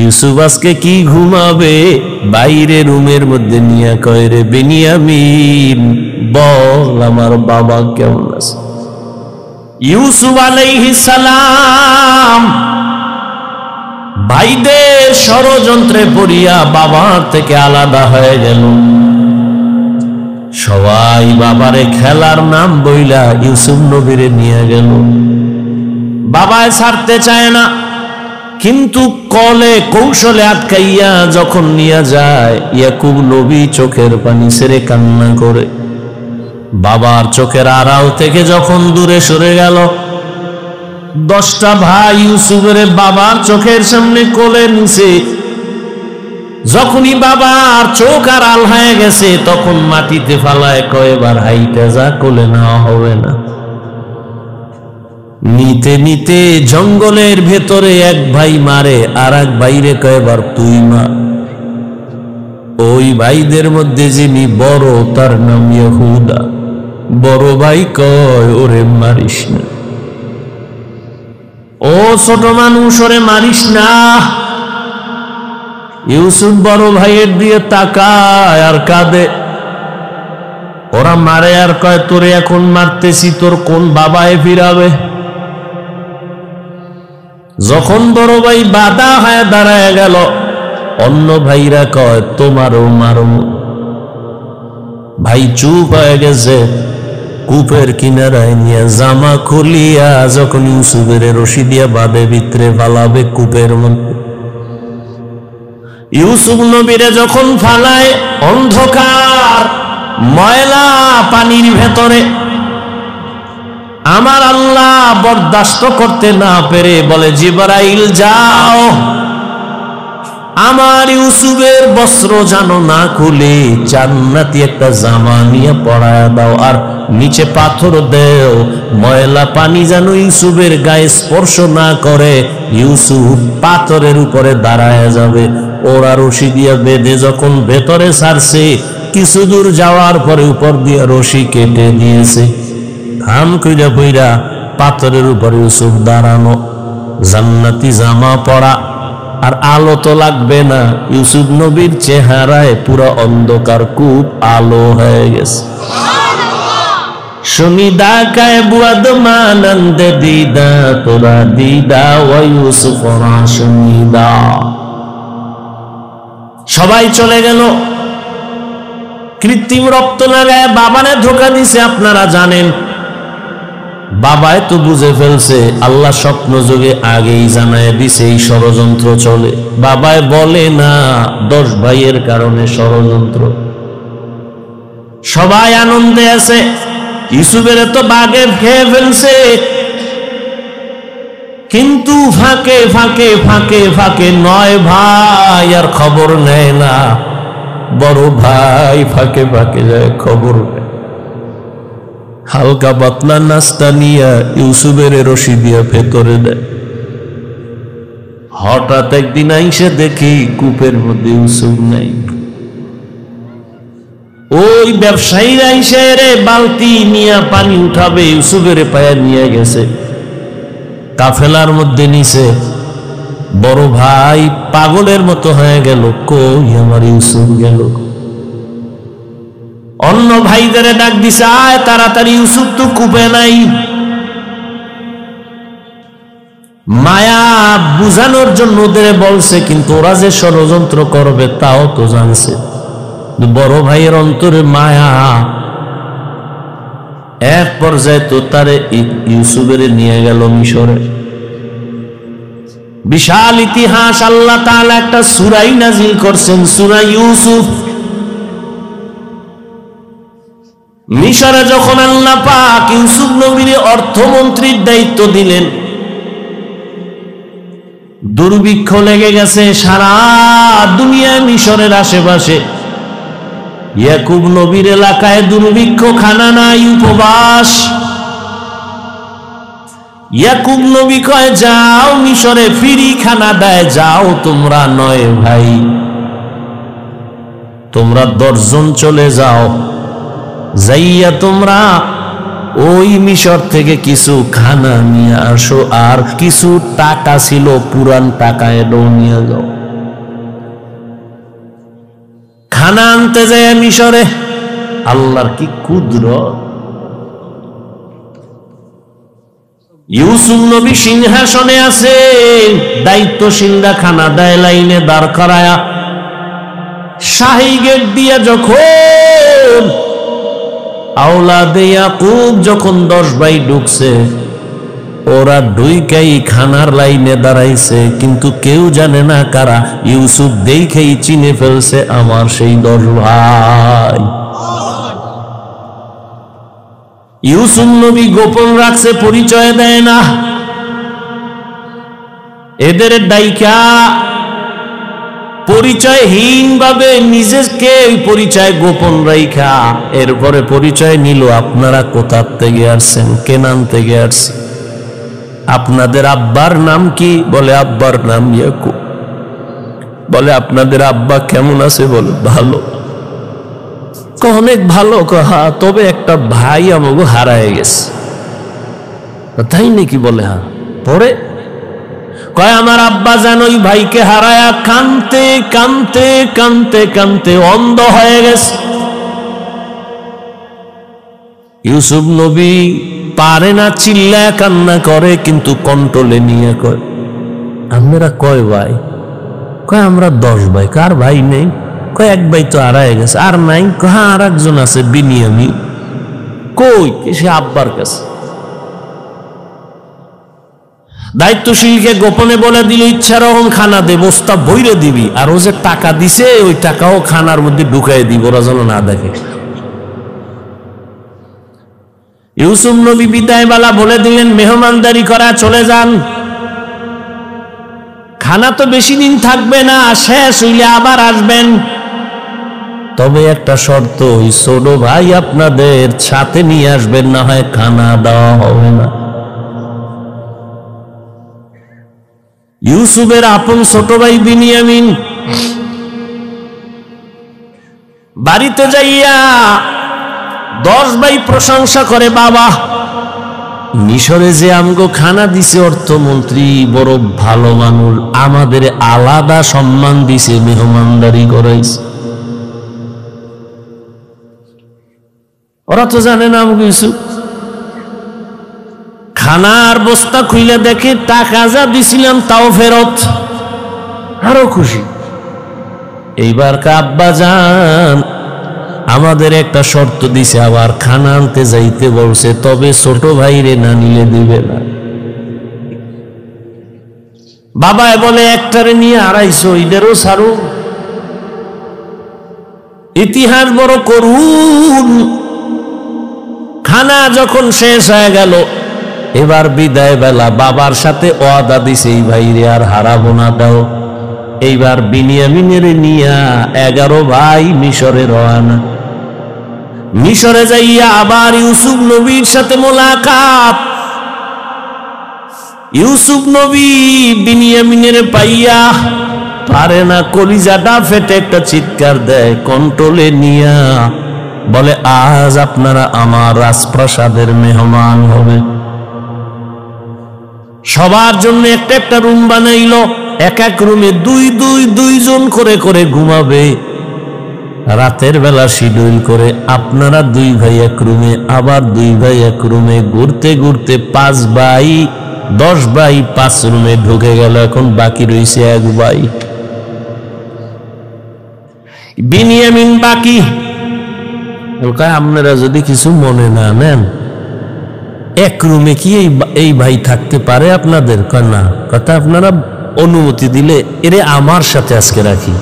ইউসুফ আজকে কি ঘুমাবে, বাইরে রুমের মধ্যে নিয়ে কয়, রে বেনিয়ামিন বল আমার বাবা কেমন আছে। ইউসুফ আলাইহিস সালাম ভাইদের ষড়যন্ত্রে পড়িয়া বাবার থেকে আলাদা হয়ে গেল। সবাই বাবারে খেলার নাম বইলা ইউসুফ নবীরে নিয়ে গেল। বাবায় ছাড়তে চায় না, কিন্তু কলে কৌশলে আটকাইয়া যখন নিয়ে যায়, ইয়াকুব নবী চোখের পানি ছেড়ে কান্না করে। বাবার চোখের আড়াল থেকে যখন দূরে সরে গেল, 10টা ভাই ইউসুফের বাবার চোখের সামনে কোলে নিছে। যখনই বাবার চোখ আড়াল হয়ে গেছে, তখন মাটিতে ফালায় কয়, এবার হাইটা যা, কোলে নেওয়া হবে না। নিতে নিতে জঙ্গলের ভেতরে এক ভাই মারে, আর এক ভাইরে কয়, এবার তুই মার। ওই ভাইদের মধ্যে যিনি বড়, তার নাম ইহুদা। বড় ভাই কয়, ওরে মারিস না, ও ছোট মানুষ, ওরে মারিস না। ইউসুফ বড় ভাইয়ের দিয়ে তাকায় আর কাঁদে। ওরা মারে আর কয়, তোরে এখন মারতেছি, তোর কোন বাবায় ফিরাবে। যখন বড় ভাই বাধা হয়ে দাঁড়ায় গেল, অন্য ভাইরা কয়, তোমারও মারো। ভাই চুপ হয়ে গেছে। কূপের কিনারায় নিয়ে জামা খুলিয়া যখন ইউসুফের রশি দিয়া বাঁধে ভিতরে ফালাবে কূপের মধ্যে, ইউসুফ নবীরে যখন ফালায় অন্ধকার ময়লা পানির ভেতরে, আমার আল্লাহ বরদাস্ত করতে না পেরে বলে, জিবরাইল যাও, আমার ইউসুফের বস্ত্র যেন না খুলে জান্নাতি একটা জামা নিয়ে পরায়া দাও, আর নিচে পাথর দেও, ময়লা পানি যেন ইউসুফের গায়ে স্পর্শ না করে। ইউসুফ পাথরের উপরে দাঁড়ায় যাবে। ওরা রশি দিয়া বেঁধে যখন ভেতরে ছাড়ছে, কিছু দূর যাওয়ার পরে উপর দিয়ে রশি কেটে দিয়েছে। ধান কইরা কইরা পাথরের উপরে ইউসুফ দাঁড়ানো, জান্নাতি জামা পরা, আর আলো তো লাগবে না। ইউসুফ নবীর চেহারায় পুরো অন্ধকার, কূপ আলো হয়ে গেছে। সুনিদা কায় বুয়াদ মানন্দ দিদা, তোরা দিদা ও ইউসুফ সুনিদা। সবাই চলে গেল। কৃত্রিম রক্ত লাগায় বাবারে ধোকা দিছে, আপনারা জানেন। বাবায় তো বুঝে ফেলছে, আল্লাহ স্বপ্ন যোগে আগেই জানায় দিছে এই ষড়যন্ত্র চলে। বাবায় বলে না 10 ভাইয়ের কারণে ষড়যন্ত্র। সবাই আনন্দে আছে। ইউসুফের তো বাগে খেয়ে ফেলছে, কিন্তু ফাঁকে ফাঁকে ফাঁকে ফাঁকে 9 ভাই আর খবর নেয় না। বড় ভাই ফাঁকে ফাঁকে যায়, খবর নেয়। হালকা পাতলা নাস্তা নিয়ে ইউসুফের রশি দিয়া ভেতরে দেয়। হঠাৎ একদিন আইসে দেখি কূপের মধ্যে ইউসুফ নাই। ওই ব্যবসায়ীরা আইসে রে বালতি নিয়ে পানি উঠাবে, ইউসুফের পায়া নিয়ে গেছে, কাফেলার মধ্যে নিছে। বড় ভাই পাগলের মতো হয়ে গেল, কই আমার ইউসুফ গেল। অন্য ভাইদের ডাক দিছে, আয় তাড়াতাড়ি, ইউসুফ তো কূপে নাই। মায়া বুঝানোর জন্য ওদের বলছে, কিন্তু ওরা যে ষড়যন্ত্র করবে তাও তো জানছে। বড় ভাইয়ের অন্তরে মায়া। এক পর্যায়ে তো তারে ইউসুফের নিয়ে গেল মিশরে। বিশাল ইতিহাস। আল্লাহ তাআলা একটা সূরাই নাজিল করছেন, সূরা ইউসুফ। মিশরে যখন আল্লাহ পাক ইউসুফ নবীর অর্থমন্ত্রীর দায়িত্ব দিলেন, দুর্ভিক্ষ লেগে গেছে সারা দুনিয়ায়। মিশরের আশেপাশে ইয়াকুব নবীর এলাকায় দুর্ভিক্ষ, খানা নাই, উপবাস। ইয়াকুব নবী কয়, যাও মিশরে ফ্রি খানা দেয়, যাও তোমরা 9 ভাই, তোমরা 10 জন চলে যাও, যাইয়া তোমরা ওই মিশর থেকে কিছু খানা নিয়ে আসো, আর কিছু টাকা ছিল পুরান টাকা এটাও নিয়ে যাও। খানা আনতে যায় মিশরে। আল্লাহর কি কুদরত! ইউসুফ নবী সিংহাসনে আছে, দায়িত্বশীলরা খানা দেয় লাইনে দাঁড় করায়া। শাহী গেট দিয়া যখন আওলাদে ইয়াকুব যখন 10 ভাই ঢুকছে, ওরা ঢুইকাই খানার লাইনে দাঁড়াইছে, কিন্তু কেউ জানে না কারা। ইউসুফ দেখেই চিনে ফেলছে আমার সেই 10 ভাই। ইউসুফ নবী গোপন রাখছে, পরিচয় দেয় না। এদের ডাইকা পরিচয়হীন ভাবে নিজেকে পরিচয় গোপন রাইখা এরপরে পরিচয় নিল। আপনারা কোথা থেকে আসছেন? কেনান থেকে আসছেন। আপনাদের আব্বার নাম কি? বলে আব্বার নাম ইয়াকুব। বলে আপনাদের আব্বা কেমন আছে? বলে ভালো। অনেক ভালো। হ্যাঁ, তবে একটা ভাই আমাকে হারায় গেছে। তাই নাকি? বলে হ্যাঁ। পরে কয় আমার আব্বা যেন ওই ভাইকে হারায়া কানতে কানতে কানতে কানতে অন্ধ হয়ে গেছে। ইউসুফ নবী পারে না, চিল্লায় কান্না করে, কিন্তু কন্ট্রোলে নিয়ে কয় আপনারা কয় ভাই? কয় আমরা 10 ভাই। কার ভাই নেই? কয় এক ভাই তো হারায় গেছে। আর নাই? হ্যাঁ আর একজন আছে, বিনিয়ামিন। কই? সে আব্বার কাছে। দায়িত্বশীলকে গোপনে বলে দিল ইচ্ছা রকম খানা দে, বস্তা বইরে দিবি। আর ও যে টাকা দিছে ওই টাকাও খানার মধ্যে ঢুকাই দিব, ওরা যেন না দেখে। ইউসুফ নবী বিদায় বেলা বলে দিলেন মেহমানদারি করা, চলে যান। খানা তো বেশি দিন থাকবে না, শেষ হইলে আবার আসবেন। তবে একটা শর্ত, ওই ছোট ভাই আপনাদের সাথে নিয়ে আসবেন, না হয় খানা দেওয়া হবে না। ইউসুফের আপন ছোট ভাই বিনিয়ামিন বাড়িতে যাইয়া 10 ভাই প্রশংসা করে, বাবা মিশরে যে আমগো খানা দিছে অর্থমন্ত্রী বড় ভালো মানুষ, আমাদের আলাদা সম্মান দিছে, মেহমানদারি করাইছে। ওরা তো জানে না আমগো ইউসুফ। খানার বস্তা খুইলে দেখে টাকা যা দিছিলাম তাও ফেরত, আরো খুশি। এইবার আব্বা জান আমাদের একটা শর্ত দিছে, আবার খানা আনতে যাইতে বলছে, তবে ছোট ভাইরে না নিলে দিবে না। বাবা বলে একটারে নিয়ে 250, এদেরও ছাড়ো। ইতিহাস বড় করুন। খানা যখন শেষ হয়ে গেল, এবার বিদায় বেলা বাবার সাথে ওয়াদা দিছে এই ভাইরে আর হারাবো না দাও। এইবার বিনিয়ামিনের নিয়া 11 ভাই মিশরে রওনা। মিশরে যাইয়া আবার ইউসুফ নবীর সাথে মোলাকাত। ইউসুফ নবী বিনিয়ামিনের পাইয়া পারে না, কলিজাটা ফেটে একটা চিৎকার দেয়, কন্ট্রোলে নিয়া বলে আজ আপনারা আমার রাজপ্রাসাদের মেহমান হবে। সবার জন্য একটা একটা রুম বানাইলো, এক এক রুমে 2 জন করে করে ঘুমাবে। রাতের বেলা শিডিউল করে আপনারা 2 ভাই এক রুমে, আবার 2 ভাই এক রুমে, ঘুরতে ঘুরতে 5 ভাই 10 ভাই 5 রুমে ঢুকে গেল। এখন বাকি রয়েছে 1 ভাই বিনিয়ামিন বাকি। আপনারা যদি কিছু মনে না নেন, এক রুমে কি এই ভাই থাকতে পারে আপনাদের? না, কথা আপনারা অনুমতি দিলে এরে আমার সাথে আজকে রাখি,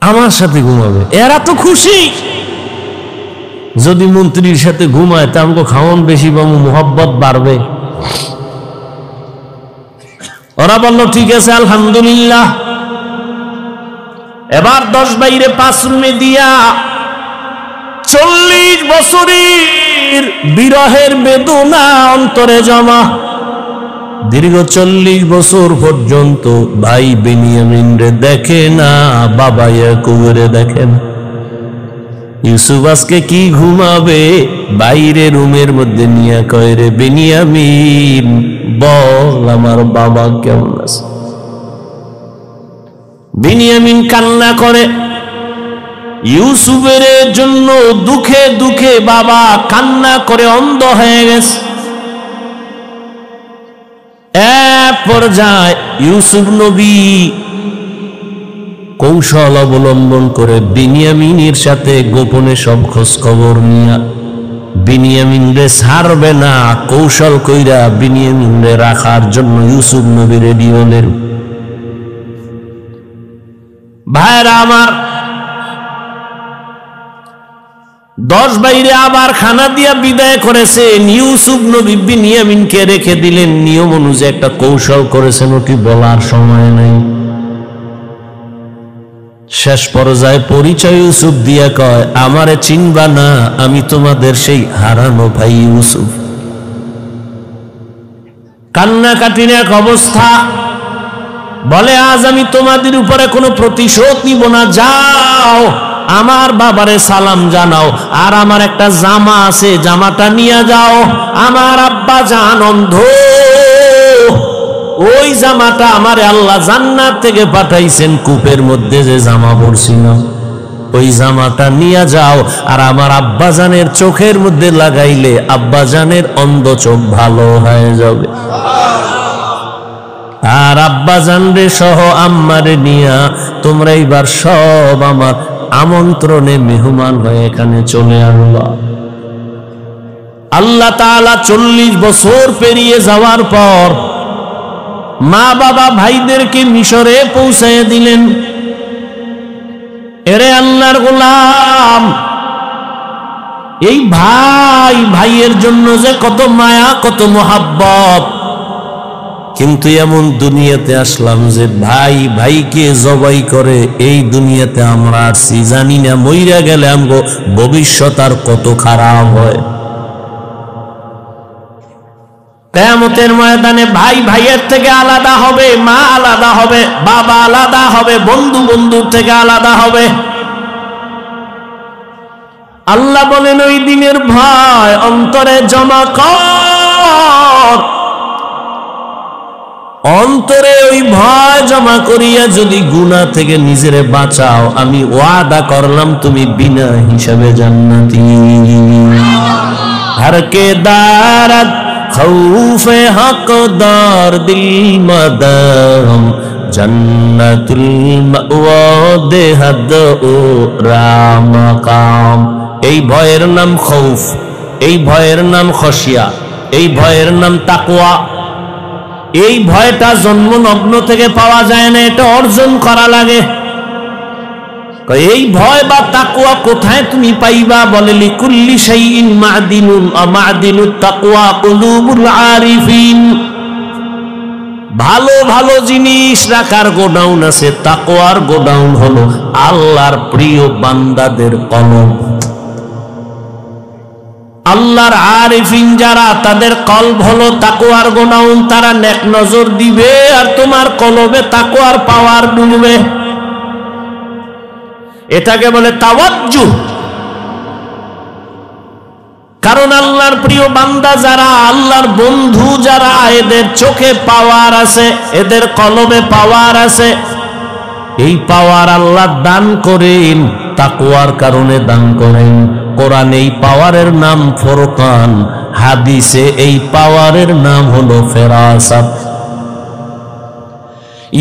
আমার সাথে ঘুমাবে। এরা তো খুশি। যদি মন্ত্রীর সাথে ঘুমায় তা আমাকে খাওয়ান বেশি পাবো, মোহব্বত বাড়বে। ওরা বলল ঠিক আছে আলহামদুলিল্লাহ। এবার 10 ভাইরে 5 রুমে দিয়া 40 বছরের বিরহের বেদনা অন্তরে জমা। দীর্ঘ 40 বছর পর্যন্ত ভাই বেনিয়ামিন রে দেখে না, বাবা ইয়াকুবরে দেখেন। ইউসুফ আজকে কি ঘুমাবে? বাইরে রুমের মধ্যে নিয়ে কয় রে বেনিয়ামিন বল আমার বাবা কেমন আছে। বিনিয়ামিন কান্না করে, ইউসুফের জন্য দুঃখে দুঃখে বাবা কান্না করে অন্ধ হয়ে গেছে। এক পর্যায়ে ইউসুফ নবী কৌশল অবলম্বন করে বিনিয়ামিনের সাথে গোপনে সব খোঁজ খবর নিয়া বিনিয়ামিন রে ছাড়বে না, কৌশল কইরা বিনিয়ামিন রে রাখার জন্য ইউসুফ নবী রেডি হলেন। ভাইরা আমার, 10 বাইরে আবার খানা দিয়া বিদায় করেছেন। ইউসুফ নবী বিনিয়ামিনকে রেখে দিলেন। নিয়ম অনুযায়ী একটা কৌশল করেছেন, ওটি বলার সময় নেই। শেষ পর্যায়ে পরিচয় ইউসুফ দিয়া কয়, আমারে চিনবা না, আমি তোমাদের সেই হারানো ভাই ইউসুফ। কান্নাকাটির এক অবস্থা, বলে আজ আমি তোমাদের উপরে কোনো প্রতিশোধ নিব না, যাও আমার বাবারে সালাম জানাও, আর আমার একটা জামা আছে, জামাটা নিয়ে যাও। আমার আব্বা জান অন্ধ, ওই জামাটা আমারে আল্লাহ জান্নাত থেকে পাঠাইছেন, কূপের মধ্যে যে জামা পরছিল ওই জামাটা নিয়ে যাও, আর আমার আব্বাজানের চোখের মধ্যে লাগাইলে আব্বাজানের অন্ধ চোখ ভালো হয়ে যাবে। আর আব্বাজান রে সহ আম্মারে নিয়া তোমরা এইবার সব আমার আমন্ত্রণে মেহমান হয়ে এখানে চলে আসবা। আল্লাহ তাআলা 40 বছর পেরিয়ে যাওয়ার পর মা বাবা ভাইদেরকে মিশরে পৌঁছায় দিলেন। এরে আল্লাহর গোলাম, এই ভাই ভাইয়ের জন্য যে কত মায়া, কত মোহাব্বত, কিন্তু এমন দুনিয়াতে আসলাম যে ভাই ভাইকে জবাই করে এই দুনিয়াতে আমরা আসছি, জানি না মইরা গেলে আমগো ভবিষ্যৎ আর কত খারাপ হয়। কিয়ামতের ময়দানে ভাই ভাইয়ের থেকে আলাদা হবে, মা আলাদা হবে, বাবা আলাদা হবে, বন্ধু বন্ধুর থেকে আলাদা হবে। আল্লাহ বলেন ওই দিনের ভয় অন্তরে জমা কর, অন্তরে ওই ভয় জমা করিয়া যদি গুনাহ থেকে নিজেরে বাঁচাও, আমি ওয়াদা করলাম তুমি বিনা হিসাবে জান্নাতি। हर के दारत खौफे हकदार दिल मदम जन्नतुल मावा देहद ও রামাকাম। এই ভয়ের নাম খৌফ, এই ভয়ের নাম খশিয়া, এই ভয়ের নাম তাকওয়া। এই ভয়টা জন্মলগ্ন থেকে পাওয়া যায় না, এটা অর্জন করা লাগে। এই ভয় বা তাকওয়া কোথায় তুমি পাইবা? বলে লিকুল্লি শাইইন মা'দিনুন আ মা'দিনুত তাকওয়া কুলুবুল আরিফিন। ভালো ভালো জিনিস রাখার গোডাউন আছে, তাকওয়ার গোডাউন হলো আল্লাহর প্রিয় বান্দাদের কলব। আল্লাহর আরিফিন যারা, তাদের কলব হলো তাকওয়ার গোডাউন। তারা নেক নজর দিবে আর তোমার কলবে তাকওয়ার পাওয়ার ঢুকবে। এটাকে বলে তাওয়াজ্জুহ। কারণ আল্লাহর প্রিয় বান্দা যারা, আল্লাহর বন্ধু যারা, এদের চোখে পাওয়ার আছে, এদের কলবে পাওয়ার আছে। এই পাওয়ার আল্লাহ দান করেন, তাকওয়ার কারণে দান করেন। কোরআনে এই পাওয়ারের নাম ফুরকান, হাদিসে এই পাওয়ারের নাম হলো ফেরাসাত।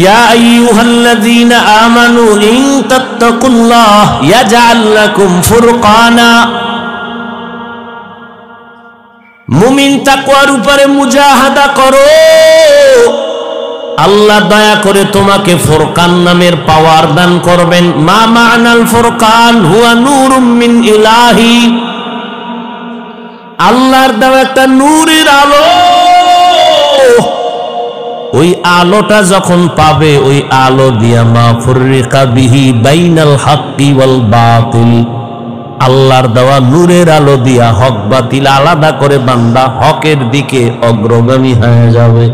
ইয়া আইয়ুহাল্লাযীনা আমানু ইন তাত্তাকুল্লাহ ইয়াজআল লাকুম ফুরকানা। মুমিন তাকওয়ার উপরে মুজাহাদা করো, আল্লাহ দয়া করে তোমাকে ফুরকান নামের পাওয়ার দান করবেন। মা মা'নাল ফুরকান হুয়া নূরুম মিন ইলাহি। আল্লাহর দেওয়া একটা নূরের আলো, ওই আলোটা যখন পাবে, ওই আলো দিয়া মা ফুররিকা বিহি বাইনাল হাক্কি ওয়াল বাতিল। আল্লাহর দেওয়া নূরের আলো দিয়া হক বাতিল আলাদা করে বান্দা হকের দিকে অগ্রগামী হয়ে যাবে।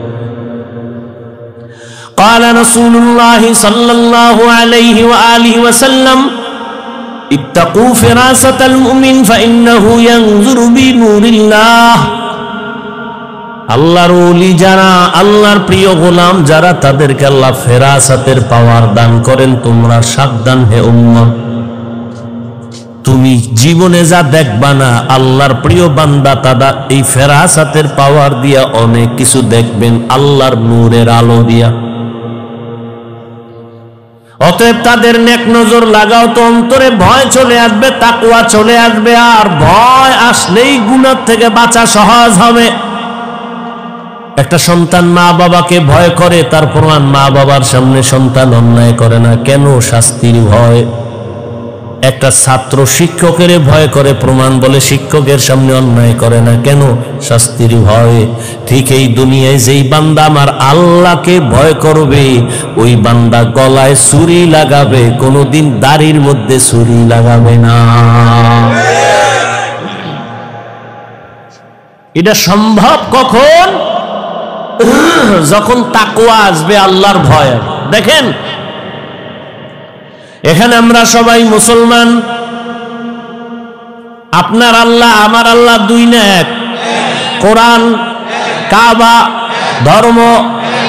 قال رسول الله صلى الله عليه وآله وسلم اتقوا فراسة المؤمن فإنه ينظر بنور الله। আল্লাহর ওলি যারা, আল্লাহর প্রিয় গোলাম যারা, তাদেরকে আল্লাহ ফেরাসাতের পাওয়ার দান করেন। তোমরা সাবধান হে উম্মত, তুমি জীবনে যা দেখবা না, আল্লাহর প্রিয় বান্দা তারা এই ফেরাসাতের পাওয়ার দিয়া অনেক কিছু দেখবেন, আল্লাহর নূরের আলো দিয়া। অতএব তাদের নেক নজর লাগাও তো অন্তরে ভয় চলে আসবে, তাকওয়া চলে আসবে। আর ভয় আসলেই গুনাহ থেকে বাঁচা সহজ হবে। একটা সন্তান মা বাবাকে ভয় করে, তার প্রমাণ মা বাবার সামনে সন্তান অন্যায় করে না, কেন? শাস্তির ভয়। একটা ছাত্র শিক্ষকের ভয় করে, প্রমাণ বলে শিক্ষকের সামনে অন্যায় করে না, কেন? শাস্তির ভয়। ঠিক এই দুনিয়ায় যেই বান্দা আমার আল্লাহকে ভয় করবে, ওই বান্দা গলায় ছুরি লাগাবে, কোনোদিন দাড়ির মধ্যে ছুরি লাগাবে না। এটা সম্ভব কখন? যখন তাকওয়া আসবে, আল্লাহর ভয়। দেখেন, এখানে আমরা সবাই মুসলমান। আপনার আল্লাহ আমার আল্লাহ দুই না এক? কোরআন, কাবা, ধর্ম,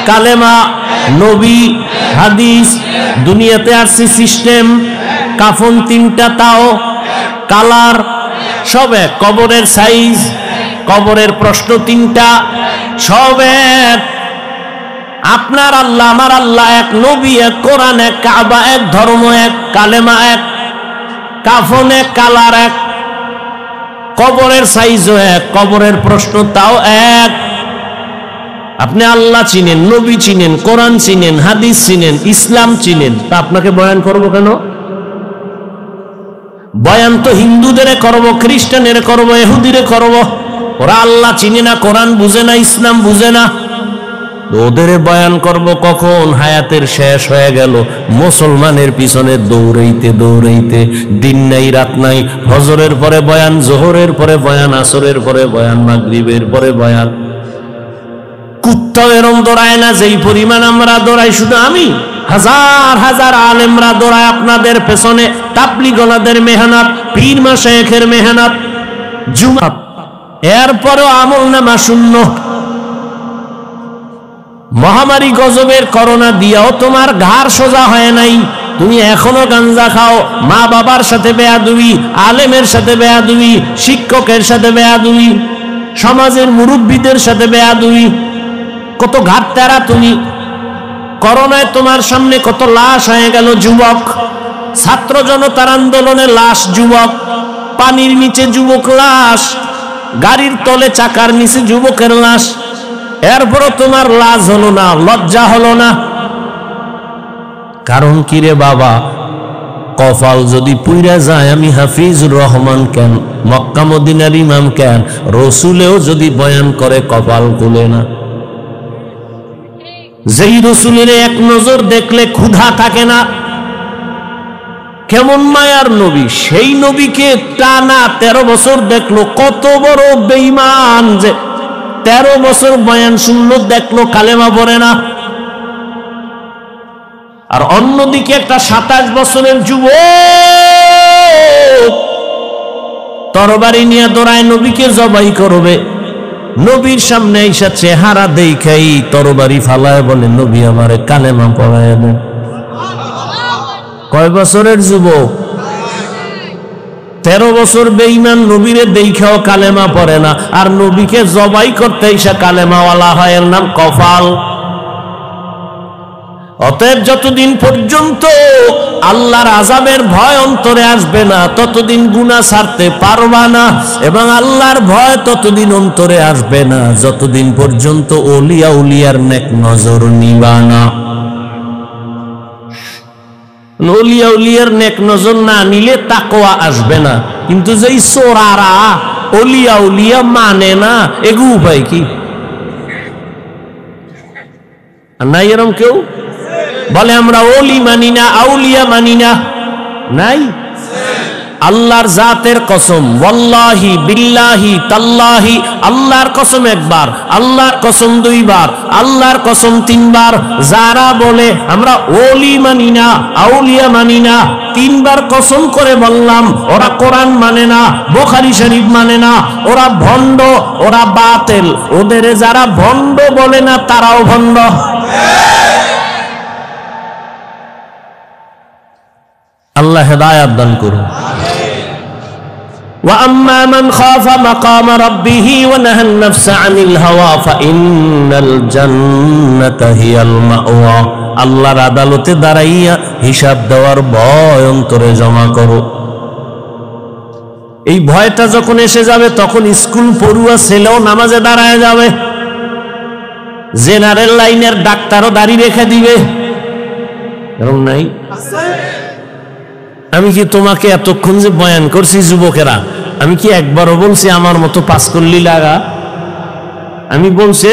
কালেমা, নবী, হাদিস, দুনিয়াতে আসছে সিস্টেম, কাফন তিনটা, তাও কালার, সব এক। কবরের সাইজ, কবরের প্রশ্ন তিনটা, সব এক। আপনার আল্লাহ আমার আল্লাহ এক, নবী এক, কোরআন এক, কাবা এক, ধর্ম এক, কালেমা এক, কাফন এক, কালার এক, কবরের সাইজও এক, কবরের প্রশ্ন তাও এক। আপনি আল্লাহ চিনেন, নবী চিনেন, কোরআন চিনেন, হাদিস চিনেন, ইসলাম চিনেন, তা আপনাকে বয়ান করব কেন? বয়ান তো হিন্দুদের করব, খ্রিস্টানের করব, ইহুদির করব। ওরা আল্লাহ চিনে না, কোরআন বুঝে না, ইসলাম বুঝে না, ওদের বয়ান করব কখন? হায়াতের শেষ হয়ে গেল, মুসলমানের পিছনে দৌড়াইতে দৌড়াইতে, দিন নাই রাত নাই। ফজরের পরে বয়ান, জোহরের পরে বয়ান, আসরের পরে বয়ান, মাগরিবের পরে বয়ান। কুত্তাও এরম দৌড়ায় না যেই পরিমাণ আমরা দৌড়াই। শুধু আমি, হাজার হাজার আলেমরা দৌড়ায় আপনাদের পেছনে। তাবলীগলাদের মেহনত, পীর মাশায়েখের মেহনত, জুমা, এরপরও আমল নামা শূন্য। মহামারী গজবের করোনা দিয়াও তোমার ঘাড় সোজা হয় নাই, তুমি এখনো গাঞ্জা খাও। মা বাবার সাথে বেয়াদবি, আলেমের সাথে বেয়াদবি, শিক্ষকের সাথে বেয়াদবি, সমাজের মুরব্বীদের সাথে বেয়াদবি। কত ঘাট তেরা তুমি। করোনায় তোমার সামনে কত লাশ হয়ে গেল যুবক। ছাত্র জনতার আন্দোলনে লাশ যুবক, পানির নিচে যুবক লাশ, গাড়ির তলে চাকার নিচে যুবকের লাশ। এরপরও তোমার লাজ হলো না, লজ্জা হলো না। কারণ কি রে বাবা? কপাল যদি পুইরা যায়, আমি হাফিজুর রহমান কেন, মক্কা মদিনার ইমাম কেন, রসুলেও যদি বয়ান করে কপাল খুলে না। যেই রসুলের এক নজর দেখলে ক্ষুধা থাকে না, কেমন মায়ার নবী, সেই নবীকে টানা 13 বছর দেখলো। কত বড় বেঈমান যে 13 বছর বয়ান শুনলো, দেখলো কালেমা পড়ে না। আর অন্যদিকে একটা 27 বছরের যুবক তরবারি নিয়ে দৌড়ায়, নবীকে জবাই করবে। নবীর সামনে এসে চেহারা দেখাই তরবারি ফালায়, বলে নবী আমারে কালেমা পড়ায় দেন। কয় বছরের যুবক? 13 বছর বেঈমান, নবীরে দেখাও কালেমা পড়ে না, আর নবীকে জবাই করতে এসে কালেমাওয়ালা হয়, এর নাম কপাল। অতএব যতদিন পর্যন্ত আল্লাহর আযাবের ভয় অন্তরে আসবে না, ততদিন গুনাহ ছাড়তে পারবা না। এবং আল্লাহর ভয় ততদিন অন্তরে আসবে না যতদিন পর্যন্ত ওলিয়া উলিয়ার নেক নজর নিবা না। ওলিয়া উলিয়ার নেক নজর না নিলে তাকওয়া আসবে না। কিন্তু যেই চোরারা ওলিয়া উলিয়া মানে না, এগু উপায় কি? নাই এরম কেউ বলে আমরা ওলি মানি না, আউলিয়া মানি না? নাই? আল্লাহর জাতের কসম, ওয়াল্লাহি বিল্লাহি তাল্লাহি, আল্লাহর কসম একবার, আল্লাহর কসম দুইবার, আল্লাহর কসম তিনবার। যারা বলে আমরা ওলি মানি না, আউলিয়া মানি না, তিনবার কসম করে বললাম, ওরা কোরআন মানে না, বুখারী শরীফ মানে না, ওরা ভণ্ড, ওরা বাতিল। ওদের যারা ভণ্ড বলে না তারাও ভণ্ড। আল্লাহ হেদায়েত দান করুন। وَأَمَّا مَنْ خَافَ مَقَامَ رَبِّهِ وَنَهَى النَّفْسَ عَنِ الْهَوَى فَإِنَّ الْجَنَّةَ هِيَ الْمَأْوَى। আল্লাহর আদালতে দাঁড়াইয়া হিসাব দেওয়ার ভয় অন্তরে জমা করো। এই ভয়টা যখন এসে যাবে তখন স্কুল পড়ুয়া ছেলেও নামাজে দাঁড়ায় যাবে, জেনারেল লাইনের ডাক্তারও দাড়ি রেখে দিবে। এরকম নাই? আমি কি তোমাকে এতক্ষণ যে বয়ান করছি যুবকেরা, আমি কি একবারও বলছি আমার মতো পাস করলি লাগা? আমি বলছি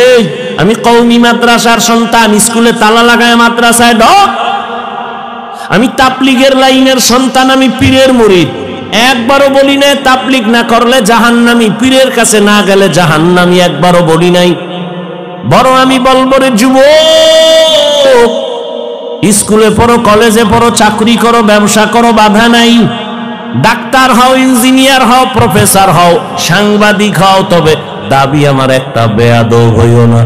আমি কওমি মাদ্রাসার সন্তান, স্কুলে তালা লাগায় মাদ্রাসায় ঢোক। আমি তাবলীগের লাইনের সন্তান, আমি পীরের মুরিদ। একবারও বলি নাই তাবলীগ না করলে জাহান্নামী, পীরের কাছে না গেলে জাহান্নামী, একবারও বলি নাই। বড় আমি বলবো রে যুবক, স্কুলে পড়ো, কলেজে পড়ো, চাকরি করো, ব্যবসা করো, বাধা নাই। ডাক্তার হও, ইঞ্জিনিয়ার হও, প্রফেসর হও, সাংবাদিক হও, তবে দাবি আমার একটা, বেয়াদব হইও না।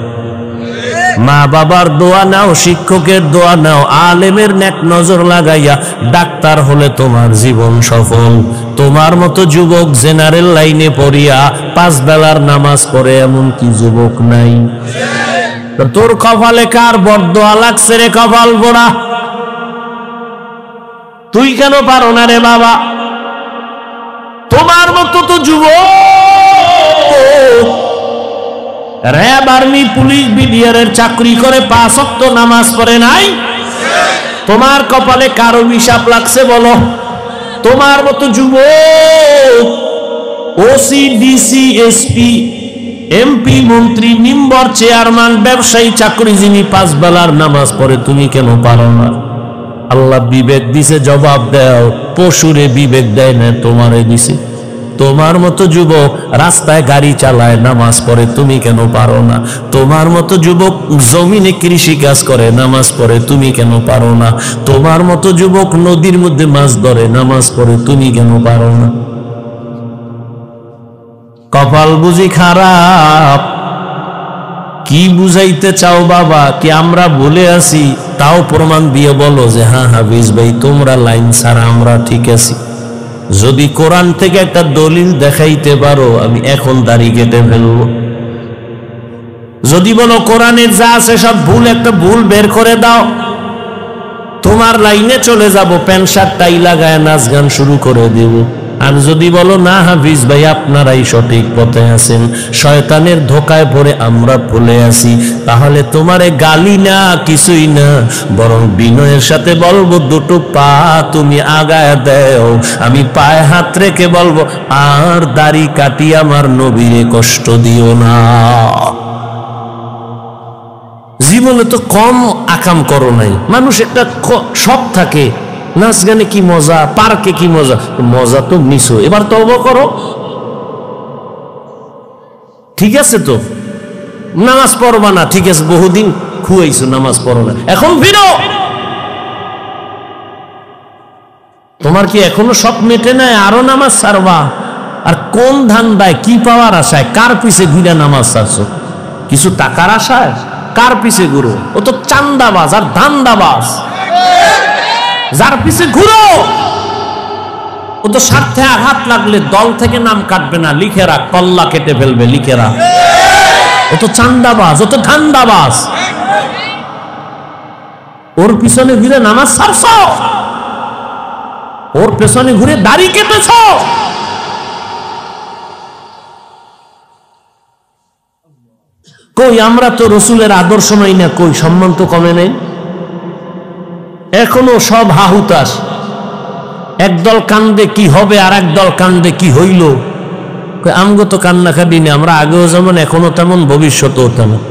মা বাবার দোয়া নাও, শিক্ষকের দোয়া নাও, আলেমের নেক নজর লাগাইয়া ডাক্তার হলে তোমার জীবন সফল। তোমার মতো যুবক জেনারেল লাইনে পড়িয়া 5 বেলার নামাজ পড়ে এমন কি যুবক নাই? তোর কপালে কার বরদোয়া লাগছে রে কপাল পোড়া? তুই কেন পারো না রে বাবা? তোমার মতো তো যুবক র‍্যাব, আর্মি, পুলিশ, বিডিআরের চাকরি করে 5 ওয়াক্ত নামাজ পড়ে নাই। তোমার কপালে কার অভিশাপ লাগছে বলো? তোমার মতো যুবক ওসি, ডিসি, এসপি, এমপি, মন্ত্রী, মেম্বার, চেয়ারম্যান, ব্যবসায়ী, চাকরিজীবী 5 বেলার নামাজ পড়ে, তুমি কেন পারো না? আল্লাহ বিবেক দিছে, জবাব দাও। পশুরে বিবেক দেয় না, তোমারে দিছে। তোমার মতো যুবক রাস্তায় গাড়ি চালায়, নামাজ পড়ে, তুমি কেন পারো না? তোমার মতো যুবক জমিনে কৃষি কাজ করে, নামাজ পড়ে, তুমি কেন পারো না? তোমার মতো যুবক নদীর মধ্যে মাছ ধরে, নামাজ পড়ে, তুমি কেন পারো না? কপাল বুঝি খারাপ? কি বুঝাইতে চাও বাবা? কি আমরা ভুলে আছি? তাও প্রমাণ দিয়ে বলো যে হ্যাঁ হাফিজ ভাই তোমরা লাইন ছাড়া আমরা ঠিক আছি। যদি কোরআন থেকে একটা দলিল দেখাইতে পারো, আমি এখন দাড়ি কেটে ফেলবো। যদি বলো কোরআনের যা আছে সব ভুল, একটা ভুল বের করে দাও, তোমার লাইনে চলে যাব, প্যান্ট শার্ট টাই লাগায় নাচ গান শুরু করে দেব। আর যদি বলো না হাফিজ ভাই আপনারাই সঠিক পথে আছেন, শয়তানের ধোকায় পড়ে আমরা ভুলে আছি, তাহলে তোমারে গালি না, কিছুই না, বরং বিনয়ের সাথে বলবো দুটো পা তুমি আগায় দাও। আমি পায়ে হাত রেখে বলবো আর দাড়ি কাটি আমার নবীরে কষ্ট দিও না। জীবনে তো কম আকাম করো নাই। মানুষ একটা শখ থাকে, নাচ গানে কি মজা, পার্কে কি মজা, মজা তো নিছো, এবার তওবা করো। ঠিক আছে তো নামাজ পড়বা না, ঠিক আছে, বহুদিন খুয়াইছো নামাজ পড়ো না, এখন ফিরো। তোমার কি এখনো শখ মেটে নাই? আরো নামাজ ছাড়বা? আর কোন ধান্দায়, কি পাওয়ার আশায়, কার পিছে ঘুরে নামাজ ছাড়ছো? কিছু টাকার আশায়? কার পিছে ঘুরো? ও তো চান্দাবাজ আর ধান্দাবাজ। যার পিছে ঘুরো ও তো স্বার্থে আঘাত লাগলে দল থেকে নাম কাটবে না, লিখে রাখ, কল্লা কেটে ফেলবে, লিখে রাখ। ও তো চান্দাবাজ, ও তো ধান্দাবাজ। ওর পিছনে ঘুরে নামাজ ছাড়ছ, ওর পেছনে ঘুরে দাড়ি কেটেছ। কই আমরা তো রসুলের আদর্শ নই না, কই সম্মান তো কমে নেই। এখনো সব হাহুতাস, একদল কান্দে কি হবে আর একদল কান্দে কি হইল। আমগো তো কান্না কাঁদি না, আমরা আগেও যেমন এখনো তেমন ভবিষ্যতেও তেমন।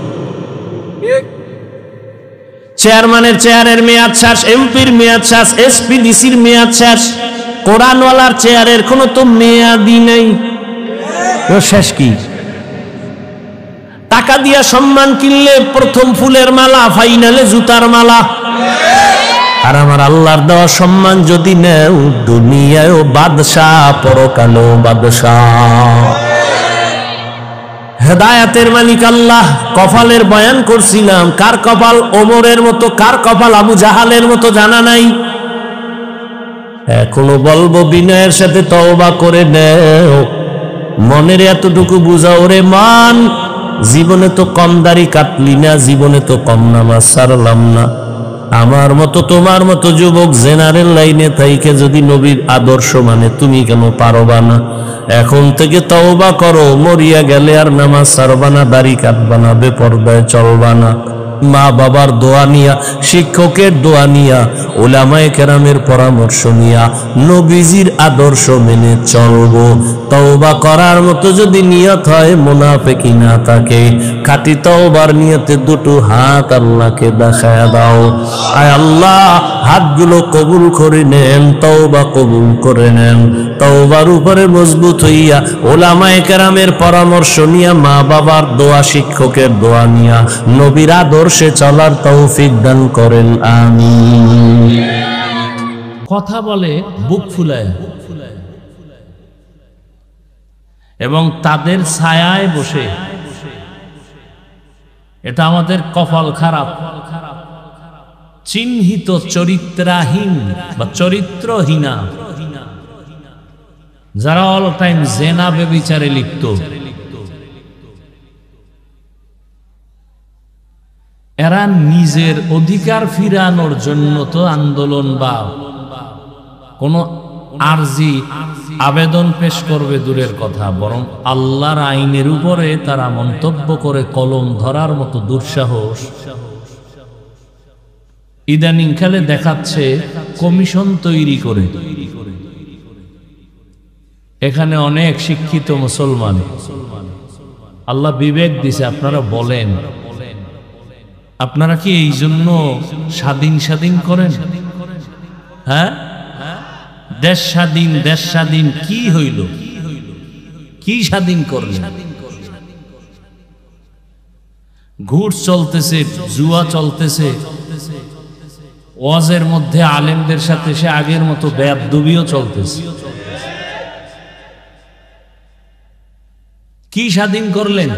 চেয়ারম্যানের চেয়ারের মেয়াদ শেষ, এমপির মেয়াদ শেষ, এসপি ডিসির মেয়াদ শেষ, কোরআনওয়ালার চেয়ারের কোনো তো মেয়াদি নেই, শেষ কি? টাকা দিয়া সম্মান কিনলে প্রথম ফুলের মালা, ফাইনালে জুতার মালা। আর আমার আল্লাহর দেওয়া সম্মান যদি নেও, দুনিয়ায়ও বাদশাহ, পরকালেও বাদশাহ। হেদায়াতের মালিক আল্লাহ। কপালের বয়ান করছিলাম, কার কপাল ওমরের মতো, কার কপাল আবু জাহালের মতো জানা নাই। এখনো বলবো বিনয়ের সাথে তওবা করে নেও, মনের এতটুকু বুঝাও রে মান, জীবনে তো কম দাড়ি কাটলি না, জীবনে তো কম নামাজ সারলাম না। আমার মতো তোমার মতো যুবক জেনারেল লাইনে থাইকে যদি নবীর আদর্শ মানে, তুমি কেন পারবা না? এখন থেকে তওবা করো, মরিয়া গেলে আর নামাজ সারবা না, দাড়ি কাটবা না, বেপরদায় চলবা না। মা বাবার দোয়া নিয়া, শিক্ষকের দোয়া নিয়া, উলামায়ে কেরামের পরামর্শ নিয়া নবীজির আদর্শ মেনে চলবো। তওবা করার মতো যদি নিয়ত হয়, মুনাফিকি না থাকে, খাঁটি তওবার নিয়তে দুটো হাত আল্লাহকে দেখায়া দাও। আয় আল্লাহ, হাতগুলো কবুল করে নেন, তওবা কবুল করে নেন। তওবার উপরে মজবুত হইয়া, উলামায়ে কেরামের পরামর্শ নিয়া, মা বাবার দোয়া, শিক্ষকের দোয়া নিয়া নবীর আদর্শে চলার তৌফিক দান করেন, আমিন। কথা বলে বুক ফুলায়, এবং তাদের ছায়ায় বসে, এটা আমাদের কপাল খারাপ। চিহ্নিত চরিত্রাহীন বা চরিত্রহীনা, যারা অল টাইম জেনা ব্যভিচারে লিপ্ত, এরা নিজের অধিকার ফিরানোর জন্য তো আন্দোলন বা কোন আরজি আবেদন পেশ করবে দূরের কথা, বরং আল্লাহর আইনের উপরে তারা মন্তব্য করে কলম ধরার মতো দুঃসাহস ইদানিং কালে দেখাচ্ছে। কমিশন তৈরি করে, এখানে অনেক শিক্ষিত মুসলমান, আল্লাহ বিবেক দিছে, আপনারা বলেন, আপনারা কি এই জন্য স্বাধীন স্বাধীন করেন? হ্যাঁ, দেশ স্বাধীন, দেশ স্বাধীন কি হইল? কি স্বাধীন করলেন? ঘুষ চলতেছে, জুয়া চলতেছে, ওয়াজের মধ্যে আলেমদের সাথে সে আগের মতো বেয়াদবিও চলতেছে। কি স্বাধীন করলেন?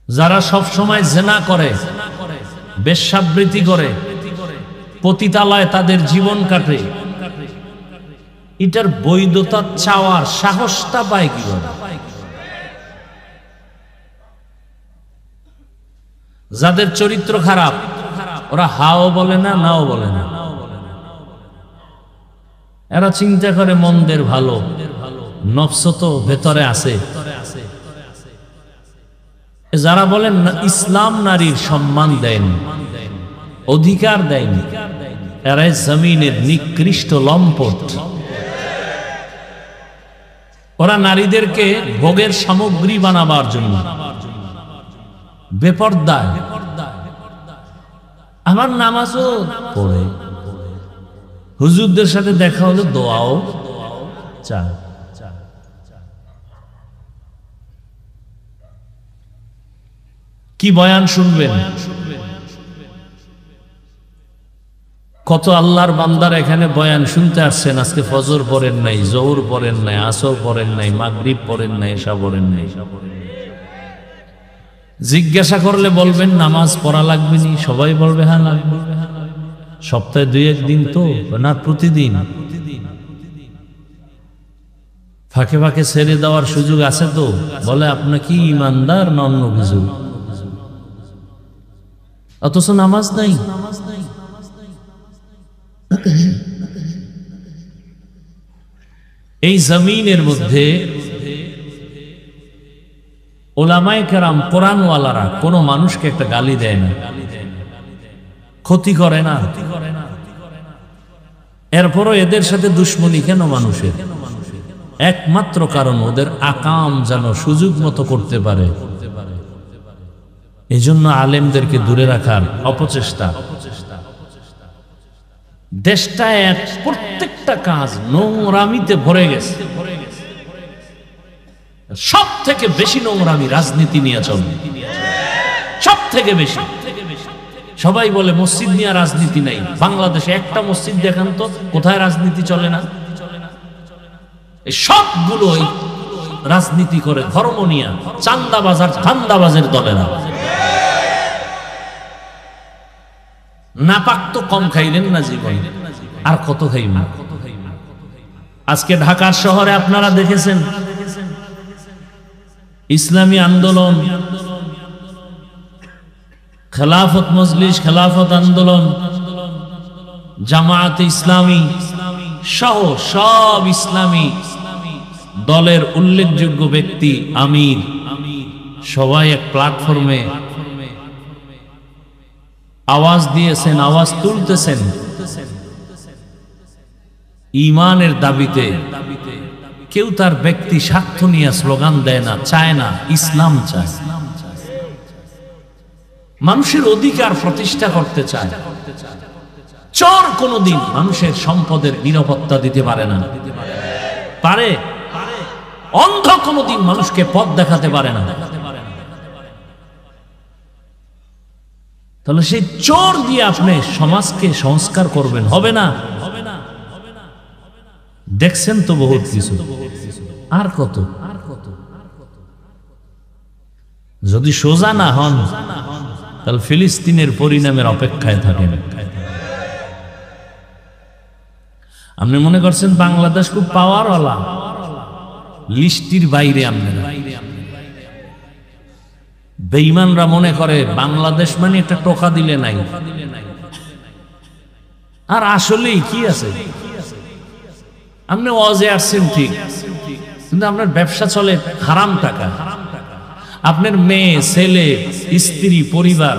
যারা সব সময় জেনা করে, বেশ্যাবৃত্তি করে, পতিতালয়ে তাদের জীবন কাটে, এটার বৈধতা চাওয়ার সাহসটা পায় কিভাবে? যাদের চরিত্র খারাপ, ওরা হাও বলে না, নাও বলে না, এরা চিন্তা করে মন্দের ভালো, নফস তো ভেতরে আছে। যারা বলেন ইসলাম নারীর সম্মান দেয়নি, অধিকার দেয়নি, এরাই জমিনের নিকৃষ্ট লম্পট। ওরা নারীদেরকে ভোগের সামগ্রী বানাবার জন্য বেপরদায়। আমার নামাজও পড়ে, হুজুরদের সাথে দেখা হলে দোয়াও চায়। কি বয়ান শুনবেন? কত আল্লাহর বান্দার এখানে বয়ান শুনতে আসছেন, আজকে ফজর পড়েন নাই, জোহর পড়েন নাই, আসর পড়েন নাই, মাগরিব পড়েন নাই, এশা পড়েন নাই। জিজ্ঞাসা করলে বলবেন নামাজ পড়া লাগবে নি? সবাই বলবে হ্যাঁ লাগবে। সপ্তাহে 2-1 দিন তো না, প্রতিদিন? ফাঁকে ফাঁকে ছেড়ে দেওয়ার সুযোগ আছে তো? বলে আপনার কি ইমানদার না অন্য কিছু? অথচ নামাজ নাই। এই জমিনের মধ্যে ওলামায়ে কেরাম, কোরআনওয়ালারা কোনো মানুষকে একটা গালি দেয় না, ক্ষতি করে না। এরপরও এদের সাথে দুশ্মনী কেন মানুষের? একমাত্র কারণ ওদের আকাম যেন সুযোগ মতো করতে পারে। এই জন্য আলেমদেরকে দূরে রাখার অপচেষ্টা। দেশটা এক প্রত্যেকটা কাজ নোংরামিতে ভরে গেছে। সব থেকে বেশি নোংরামি রাজনীতি নিয়ে চলে, সব থেকে বেশি। সবাই বলে মসজিদ নিয়ে রাজনীতি নাই। বাংলাদেশে একটা মসজিদ দেখান তো কোথায় রাজনীতি চলে না। সবগুলো রাজনীতি করে ধর্ম নিয়ে, চান্দাবাজার ধান্দাবাজের দলেরা। নাপাক তো কম খাইলেন না জীবনে, আর কত খাইবেন। আজকে ঢাকার শহরে আপনারা দেখেছেন ইসলামী আন্দোলন, খেলাফত মজলিস, খেলাফত আন্দোলন, জামায়াতে ইসলামী সহ সব ইসলামী দলের উল্লেখযোগ্য ব্যক্তি, আমির, সবাই এক প্ল্যাটফর্মে আওয়াজ দিয়েছেন, আওয়াজ তুলতেছেন ঈমানের দাবিতে। কেউ তার ব্যক্তি স্বার্থ নিয়ে স্লোগান দেয় না, চায় না, ইসলাম চায়, মানুষের অধিকার প্রতিষ্ঠা করতে চায়। চোর কোনদিন মানুষের সম্পদের নিরাপত্তা দিতে পারে না, পারে? অন্ধ কোনদিন মানুষকে পথ দেখাতে পারে না। তাহলে সেই চোর দিয়ে আপনি সমাজকে সংস্কার করবেন, হবে না? দেখছেন তো বহুত কিছু, আর কত? যদি সোজা না হন তাহলে ফিলিস্তিনের পরিণামের অপেক্ষায় থাকেন। আপনি মনে করছেন বাংলাদেশ খুব পাওয়ারওয়ালা, লিস্টির বাইরে। আপনারা বেঈমানরা মনে করে বাংলাদেশ মানে একটা টোকা দিলে নাই। আর আসলেই কি আছে? আপনি ওয়াজে আসছেন ঠিক, কিন্তু আপনার ব্যবসা চলে হারাম টাকা। আপনার মেয়ে, ছেলে, স্ত্রী, পরিবার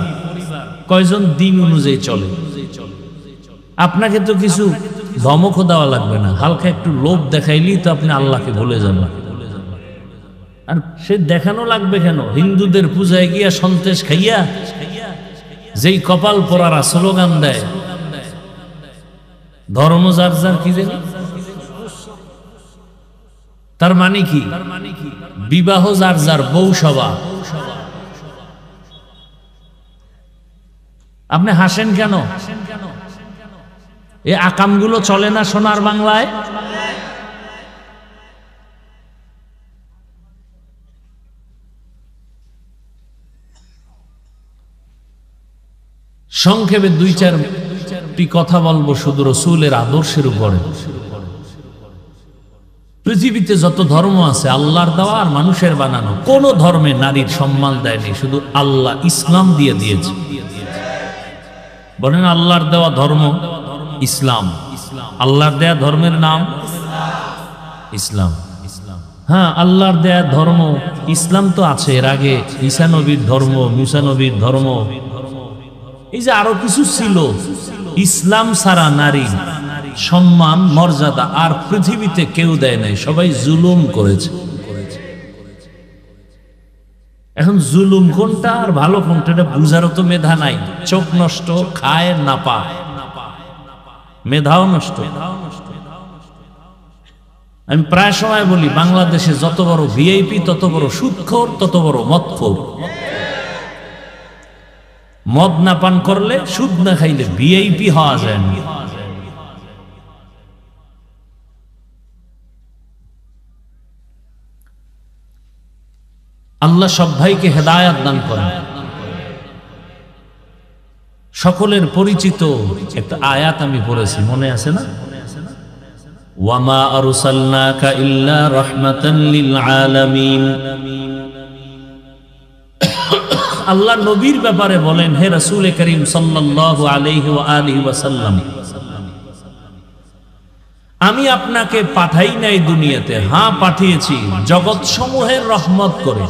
কয়জন দিন অনুযায়ী চলে। আপনাকে তো কিছু ধমকও দেওয়া লাগবে না, হালকা একটু লোভ দেখাইলেই তো আপনি আল্লাহকে ভুলে যাবেন। আর সে দেখানো লাগবে কেন? হিন্দুদের পূজায় গিয়া সন্তেষ খাইয়া যেই কপাল পোড়ারা স্লোগান দেয়, ধর্ম যার যার, কি জানি তার মানে কি? বিবাহ যার যার, বউ সভা। আপনি হাসেন কেন? এই আকামগুলো চলে না সোনার বাংলায়? সংক্ষেপে দুই চারটি কথা বলবো শুধু রাসূলের আদর্শের উপরে। পৃথিবীতে যত ধর্ম আছে আল্লাহর দেওয়া আর মানুষের বানানো। কোন ধর্মে নারীর সম্মান দেয়নি, শুধু আল্লাহ ইসলাম দিয়ে দিয়েছে। বলেন আল্লাহর দেওয়া ধর্ম ইসলাম। আল্লাহর দেয়া ধর্মের নাম ইসলাম। হ্যাঁ, আল্লাহর দেয়া ধর্ম ইসলাম তো আছে, এর আগে ঈসা নবীর ধর্ম, মুসা নবীর ধর্ম, এই যে আরো কিছু ছিল। ইসলাম ছাড়া নারী সম্মান, মর্যাদা আর পৃথিবীতে কেউ দেয় নাই, সবাই জুলুম করেছে। এখন জুলুম কোনটা আর ভালো কোনটা এটা বুঝারও তো মেধা নাই। চোখ নষ্ট, খায় না পায়, মেধাও নষ্ট। আমি প্রায় সময় বলি বাংলাদেশে যত বড় ভিআইপি তত বড় সুদখোর, তত বড় মদখোর। মদ না পান করলে, সুদ না খাইলে ভিআইপি হওয়া যায় না। আল্লাহ সব ভাইকে হেদায়াত দান করেন। সকলের পরিচিত একটা আয়াত আমি পড়েছি, মনে আছে না? ওয়ামা আরসালনাকা ইল্লা রাহমাতান লিল আলামিন। আল্লাহ নবীর ব্যাপারে বলেন, হে রাসূল করিম সাল্লাল্লাহু আলাইহি ওয়া আলিহি ওয়াসাল্লাম, আমি আপনাকে পাঠাই নাই দুনিয়াতে, হ্যাঁ পাঠিয়েছি জগৎ সমূহের রহমত করে।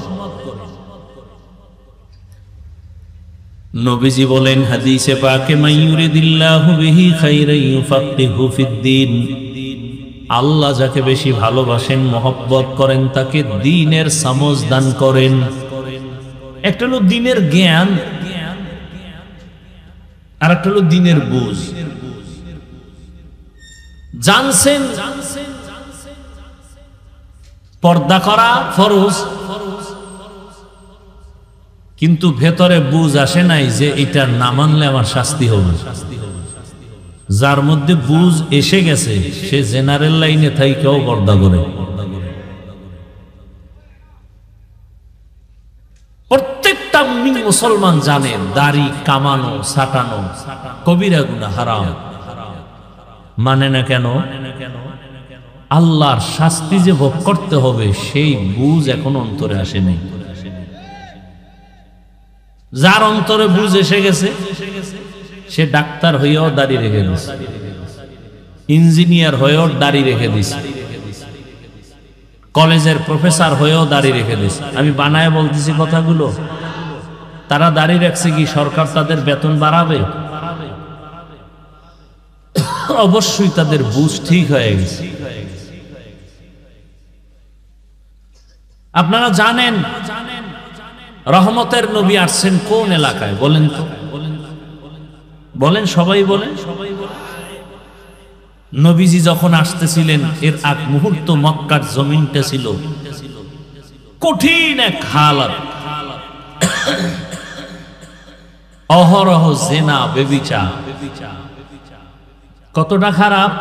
নবীজি বলেন হাদিসে পাকে, মাইয়ুরিদিল্লাহু বিহি খাইরান ইউফাক্কিহু ফিদ্দীন। আল্লাহ যাকে বেশি ভালোবাসেন, মহব্বত করেন, তাকে দ্বীনের সমঝ দান করেন। একটা হলো দ্বীনের জ্ঞান, আর একটা হলো দ্বীনের বুঝ। জানছেন পর্দা করা ফরজ, কিন্তু ভেতরে বুঝ আসে নাই যে এটা না মানলে আমার শাস্তি হবে। যার মধ্যে বুঝ এসে গেছে সে জেনারেল লাইনে থাইকেও পর্দা করে। প্রত্যেকটা মুসলমান জানে দাড়ি কামানো ছাটানো কবিরা গুনাহ, হারাম। মানে না কেন? আল্লাহর শাস্তি যে ভোগ করতে হবে সেই বুঝ এখন অন্তরে আসেনি। যার অন্তরে বুঝ এসে গেছে সে ডাক্তার হয়েও দাড়ি রেখে দিছে, ইঞ্জিনিয়ার হয়েও দাড়ি রেখে দিছে, কলেজের প্রফেসর হয়েও দাড়ি রেখে দিছে। আমি বানায় বলতেছি কথাগুলো। তারা দাড়ি রাখছে কি সরকার তাদের বেতন বাড়াবে? অবশ্যই তাদের বুঝ ঠিক হয়ে গেছে। আপনারা জানেন রহমতের নবী আসছেন কোন এলাকায় বলেন তো? বলেন, সবাই বলেন। নবীজি যখন আসতেছিলেন এর আগ মুহূর্ত মক্কার জমিনটা ছিল কঠিন এক হালাত। অহরহ জেনা বেবিচার, কতটা খারাপ।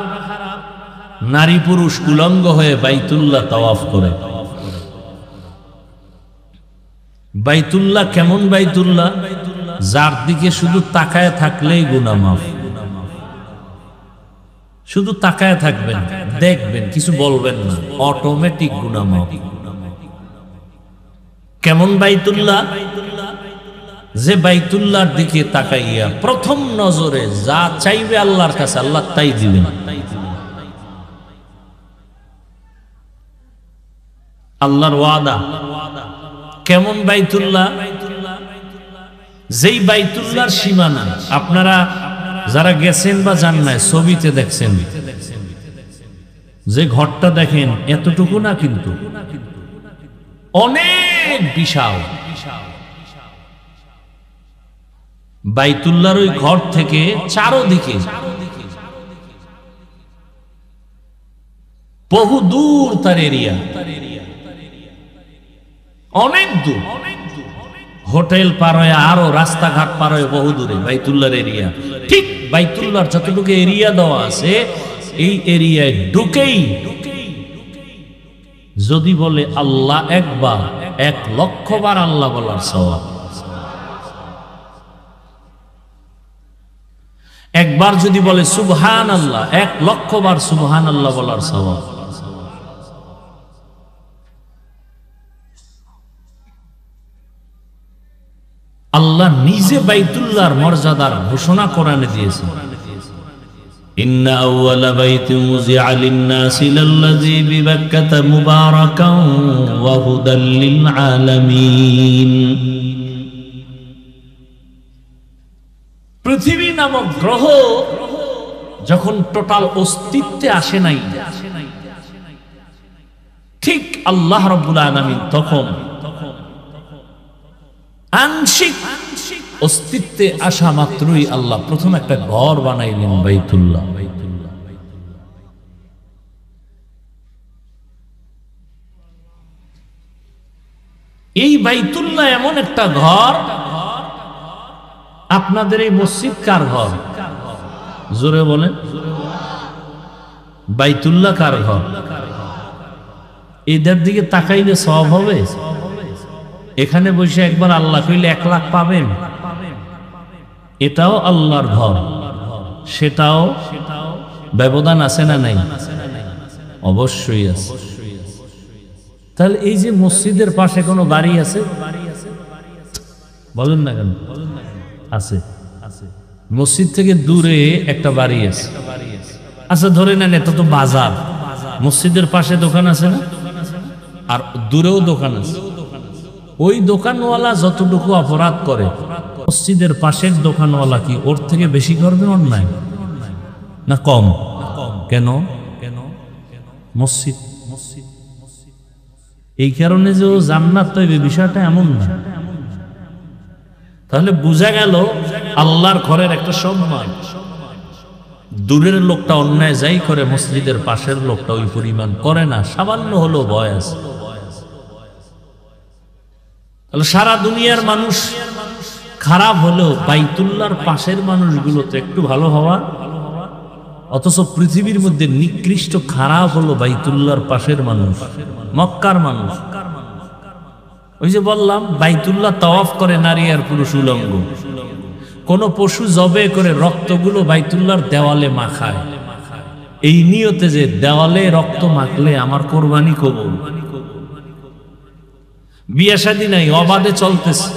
নারী পুরুষ উলঙ্গ হয়ে বাইতুল্লাহ তাওয়াফ করে। বাইতুল্লাহ কেমন বাইতুল্লাহ? যার দিকে শুধু তাকায় থাকলেই গুনাহ মাফ। শুধু তাকায় থাকবেন, দেখবেন, কিছু বলবেন না, অটোমেটিক গুনাহ মাফ। কেমন বাইতুল্লাহ? যে বাইতুল্লাহর দিকে তাকাইয়া প্রথম নজরে যা চাইবে আল্লাহর কাছে আল্লাহ তাই দিবেন। আল্লাহর ওয়াদা। কেমন বাইতুল্লাহ? যেই বাইতুল্লাহর সীমানা আপনারা যারা গেছেন বা জান নাই ছবিতে দেখছেন, যে ঘরটা দেখেন এতটুকু না, কিন্তু অনেক বিশাল। বাইতুল্লাহর ওই ঘর থেকে চারদিকে বহু দূর তার এরিয়া, অনেক দূর। হোটেল পার হয়ে আরো রাস্তাঘাট পার হয়ে বহু দূরে বাইতুল্লাহর এরিয়া। ঠিক বাইতুল্লাহর যতটুকু এরিয়া দেওয়া আছে এই এরিয়ায় ঢুকেই যদি বলে আল্লাহ একবার, 1,00,000 বার আল্লাহ বলার সওয়াব। একবার যদি বলে সুবহানাল্লাহ, 1,00,000 বার সুবহানাল্লাহ বলার সওয়াব। আল্লাহ নিজে বাইতুল্লাহর মর্যাদার ঘোষণা কোরআনে দিয়েছেন। ইন্না আউওয়ালা বাইতিন উযিআ লিন-নাসি লাল্লাযী বিবাক্কাতা মুবারাকান ওয়া হুদাল লিল আলামিন। পৃথিবী নামক গ্রহ যখন টোটাল অস্তিত্বে আসে নাই, ঠিক আল্লাহ রাব্বুল আলামিন তখন আংশিক অস্তিত্বে আসা মাত্রই আল্লাহ প্রথম একটা ঘর বানাইলেন বাইতুল্লাহ। এই বাইতুল্লাহ এমন একটা ঘর। আপনাদের এই মসজিদ কার ঘর? জোরে বলেন। বাইতুল্লাহ কার ঘর? এদের দিকে তাকাইলে সওয়াব হবে? এখানে বসে একবার আল্লাহ কইলে 1,00,000 পাবেন। এটাও আল্লাহর ঘর, সেটাও ব্যবধান আছে না নাই? অবশ্যই আছে। তাহলে এই যে মসজিদের পাশে কোনো বাড়ি আছে? বলেন না কেন? আছে। মসজিদ থেকে দূরে একটা বাড়ি আছে। আচ্ছা ধরে নেন এটা তো বাজার, মসজিদের পাশে দোকান আছে না, আর দূরেও দোকান আছে। ওই দোকানওয়ালা যতটুকু অপরাধ করে মসজিদের পাশের দোকানওয়ালা কি ওর থেকে বেশি করবে অন্যায় না কম? কেন? মসজিদ এই কারণে যে ও জান্নাত পাইবে বিষয়টা এমন না। তাহলে বোঝা গেল আল্লাহর ঘরের একটা সম্মান। দূরের লোকটা অন্যায় যাই করে, মসজিদের পাশের লোকটা ওই পরিমাণ করে না, সামান্য হলো ভয় আছে। সারা দুনিয়ার মানুষ খারাপ হলেও বাইতুল্লাহর পাশের মানুষগুলো তো একটু ভালো হওয়া, অথচ পৃথিবীর মধ্যে নিকৃষ্ট খারাপ হলো বাইতুল্লাহর পাশের মানুষ, মক্কার মানুষ। ওই যে বললাম, বাইতুল্লাহ তাওয়াফ করে নারী আর পুরুষ উলঙ্গ। কোন পশু জবে করে রক্তগুলো বাইতুল্লাহর দেওয়ালে মাখায়, এই নিয়তে যে দেওয়ালে রক্ত মাখলে আমার কোরবানি কবুল। বিয়ে শাদী নাই, অবাধে চলতেছে।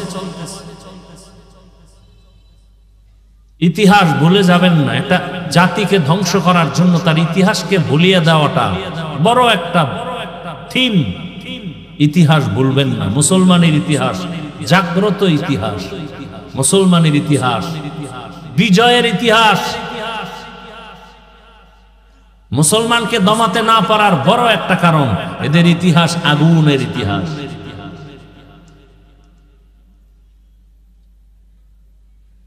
ইতিহাস ভুলে যাবেন না। একটা জাতিকে ধ্বংস করার জন্য তার ইতিহাসকে ভুলিয়ে দেওয়াটা বড় একটা থিম। ইতিহাস ভুলবেন না। মুসলমানের ইতিহাস জাগ্রত ইতিহাস, মুসলমানের ইতিহাস বিজয়ের ইতিহাস। মুসলমানকে দমাতে না পারার বড় একটা কারণ এদের ইতিহাস আগুনের ইতিহাস।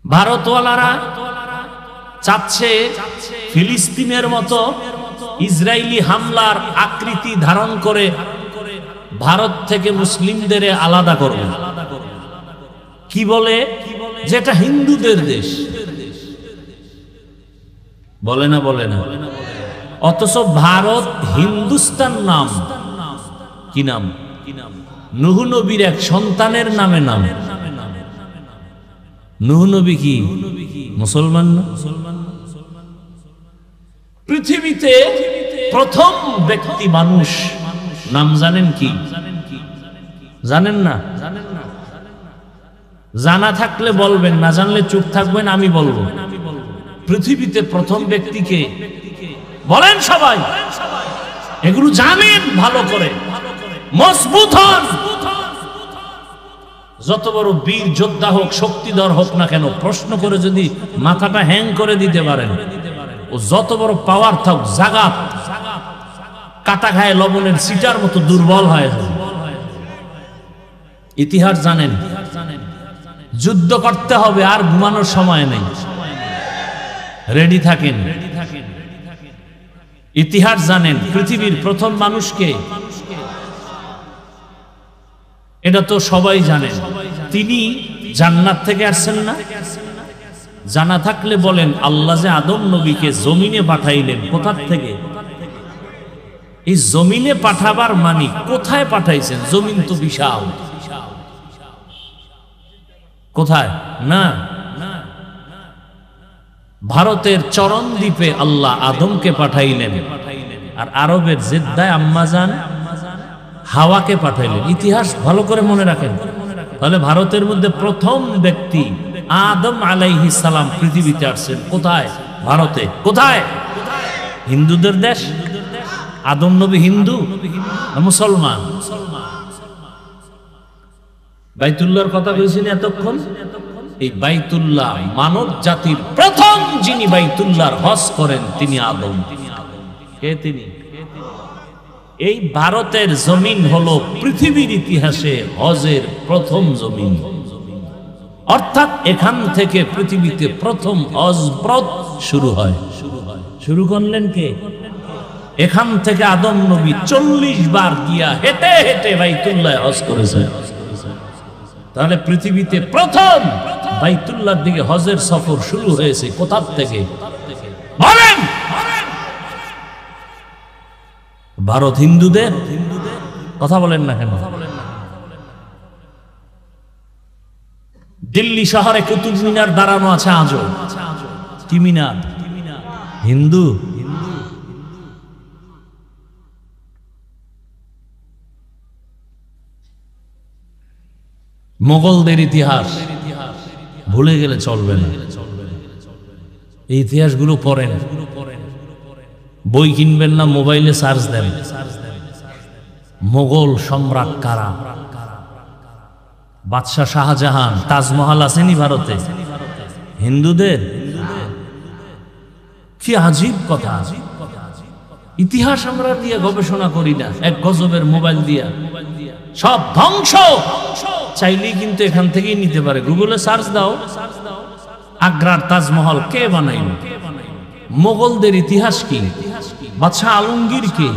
ভারতওয়ালারা চাচ্ছে ফিলিস্তিনের মতো ইসরায়েলি হামলার আকৃতি ধারণ করে ভারত থেকে মুসলিমদের আলাদা করবে। কি বলে? যেটা হিন্দুদের দেশ। বলে না? বলে না? অথচ ভারত হিন্দুস্তান নাম। কি নাম? নূহ নবীর এক সন্তানের নামে নাম। নূহ নবী কি মুসলমান না? পৃথিবীতে প্রথম ব্যক্তি মানুষ নাম জানেন কি? জানেন না? জানা থাকলে বলবেন, না জানলে চুপ থাকবেন, আমি বলবো। পৃথিবীতে প্রথম ব্যক্তিকে বলেন সবাই। এগুলো জানেন ভালো করে, মজবুত হন। যত বড় বীর যোদ্ধা হোক, শক্তিধর হোক না কেন, প্রশ্ন করে যদি মাথাটা হ্যাং করে দিতে পারেন, ও যত বড় পাওয়ার থাক, জাগাত কাটা খায় লবণের সিটার মতো দুর্বল হয়। ইতিহাস জানেন। যুদ্ধ করতে হবে, আর ঘুমানোর সময় নেই, রেডি থাকেন। ইতিহাস জানেন। পৃথিবীর প্রথম মানুষকে, এটা তো সবাই জানেন, তিনি জান্নাত থেকে আসছেন না? জানা থাকলে বলেন, আল্লাহ যে আদম নবীকে জমিনে পাঠাইলেন, কোথা থেকে? এই জমিনে পাঠাবার মানে কোথায় পাঠাইছেন? জমিন তো বিশাল। কোথায়? না, ভারতের চরণ দ্বীপে আল্লাহ আদমকে পাঠাইলেন, আর আরবের জেদ্দায় আম্মাজান হাওয়াকে পাঠাইলেন। ইতিহাস ভালো করে মনে রাখেন। তাহলে ভারতের মধ্যে প্রথম ব্যক্তি আদম আলাইহিস সালাম পৃথিবীতে আসছেন কোথায়? ভারতে। কোথায়? হিন্দুদের দেশ। আদম নবী হিন্দু না মুসলমান? বাইতুল্লাহর কথা বলছেন এতক্ষণ। এই বাইতুল্লাহ, মানব জাতির প্রথম যিনি বাইতুল্লাহর হজ করেন তিনি আদম। কে তিনি? এই ভারতের জমিন হলো পৃথিবীর ইতিহাসে হজের প্রথম জমিন। অর্থাৎ এখান থেকে পৃথিবীতে প্রথম হজ ব্রত শুরু হয়। শুরু করলেন কে? এখান থেকে আদম নবী 40 বার গিয়া হেঁটে হেঁটে বাইতুল্লাহ হজ করেছে। তাহলে পৃথিবীতে প্রথম বাইতুল্লাহর দিকে হজের সফর শুরু হয়েছে কোথা থেকে? বলেন। ভারত হিন্দুদের কথা বলেন না কেন? দিল্লি শহরে কুতুব মিনার দাঁড়ানো আছে আজও। কি মিনার? হিন্দু। মোগলদের ইতিহাস ভুলে গেলে চলবে না। এই ইতিহাসগুলো পড়েন। বই কিনবেন না, মোবাইলে সার্চ দেন। মোগল সম্রাট কারা? বাদশাহ শাহজাহান। তাজমহল আসেনি ভারতে? হিন্দুদের। কি আজীব কথা। ইতিহাস আমরা দিয়ে গবেষণা করি না, এক গজবের মোবাইল দিয়া সব ধ্বংস। চাইলেই কিন্তু এখান থেকেই নিতে পারে। গুগলে সার্চ দাও, আগ্রার তাজমহল কে বানাইল? মোগলদের ইতিহাস কি, বাদশাহ আলমগীর কে,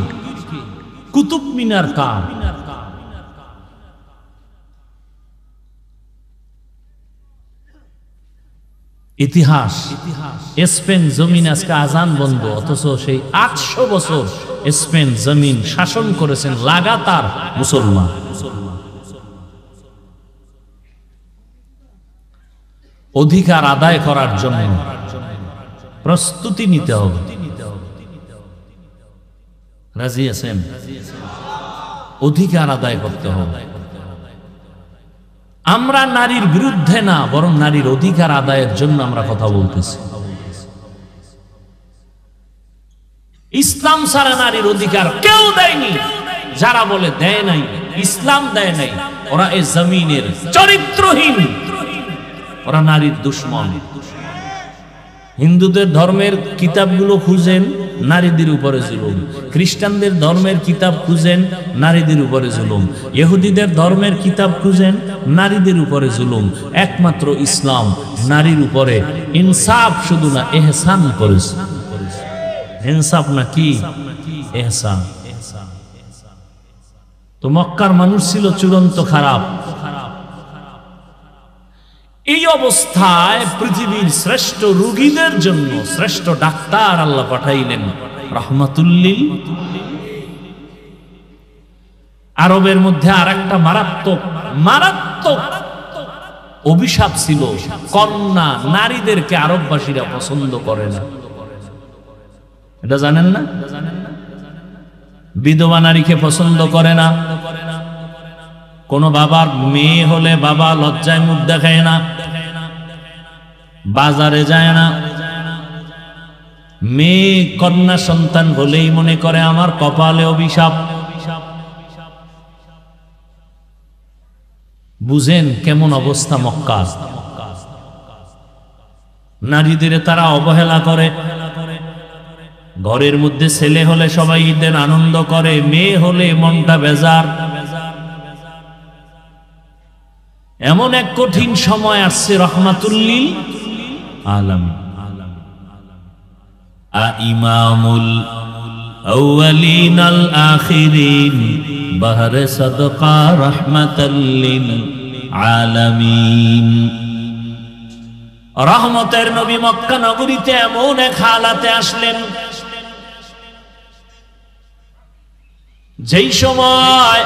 কুতুব মিনার কার? ইতিহাস। স্পেন জমিন আজকে আজান বন্ধ, অথচ সেই 800 বছর স্পেন জমিন শাসন করেছেন লাগাতার মুসলমান। অধিকার আদায় করার জন্য প্রস্তুতি নিতে হবে। রাজি আছেন? অধিকার আদায় করতে হবে। আমরা নারীর বিরুদ্ধে না, বরং নারীর অধিকার আদায়ের জন্য আমরা কথা বলতেছি। ইসলাম ছাড়া নারীর অধিকার কেউ দেয়নি। যারা বলে দেয় নাই, ইসলাম দেয় নাই, ওরা এই জমিনের চরিত্রহীন, ওরা নারীর দুশ্মন। হিন্দুদের ধর্মের কিতাবগুলো খুঁজেন, নারীদের উপরে জুলুম। খ্রিস্টানদের ধর্মের কিতাব খুঁজেন, নারীদের উপরে জুলুম। ইহুদিদের ধর্মের কিতাব খুঁজেন, নারীদের উপরে জুলুম। একমাত্র ইসলাম নারীর উপরে ইনসাফ শুধু না, এহসান করেছে। ইনসাফ না কি? এহসান। তো মক্কার মানুষ ছিল চূড়ান্ত খারাপ। এই অবস্থায় পৃথিবীর শ্রেষ্ঠ রোগীদের জন্য শ্রেষ্ঠ ডাক্তার আল্লাহ পাঠাইলেন রাহমাতুল্লিল। আরবের মধ্যে আরেকটা মারাত্মক অভিশাপ ছিল, কন্যা নারীদেরকে আরববাসীরা পছন্দ করে না। এটা জানেন না? বিধবা নারীকে পছন্দ করে না। কোন বাবার মেয়ে হলে বাবা লজ্জায় মুখ দেখায় না, বাজারে যায় না। মেয়ে কন্যা সন্তান হলেই মনে করে আমার কপালে অভিশাপ। বুঝেন কেমন অবস্থা মক্কা। নারীদের তারা অবহেলা করে। ঘরের মধ্যে ছেলে হলে সবাই ঈদের আনন্দ করে, মেয়ে হলে মনটা বেজার। এমন এক কঠিন সময় আসছে রাহমাতুল্লিল আলামিন। ইমামুল আউয়ালিন আল আখিরিন বাহরে সাদকা রাহমাতাল্লিল আলামিন। রহমতের নবী মক্কা নগরীতে এমন এক হালাতে আসলেন যেই সময়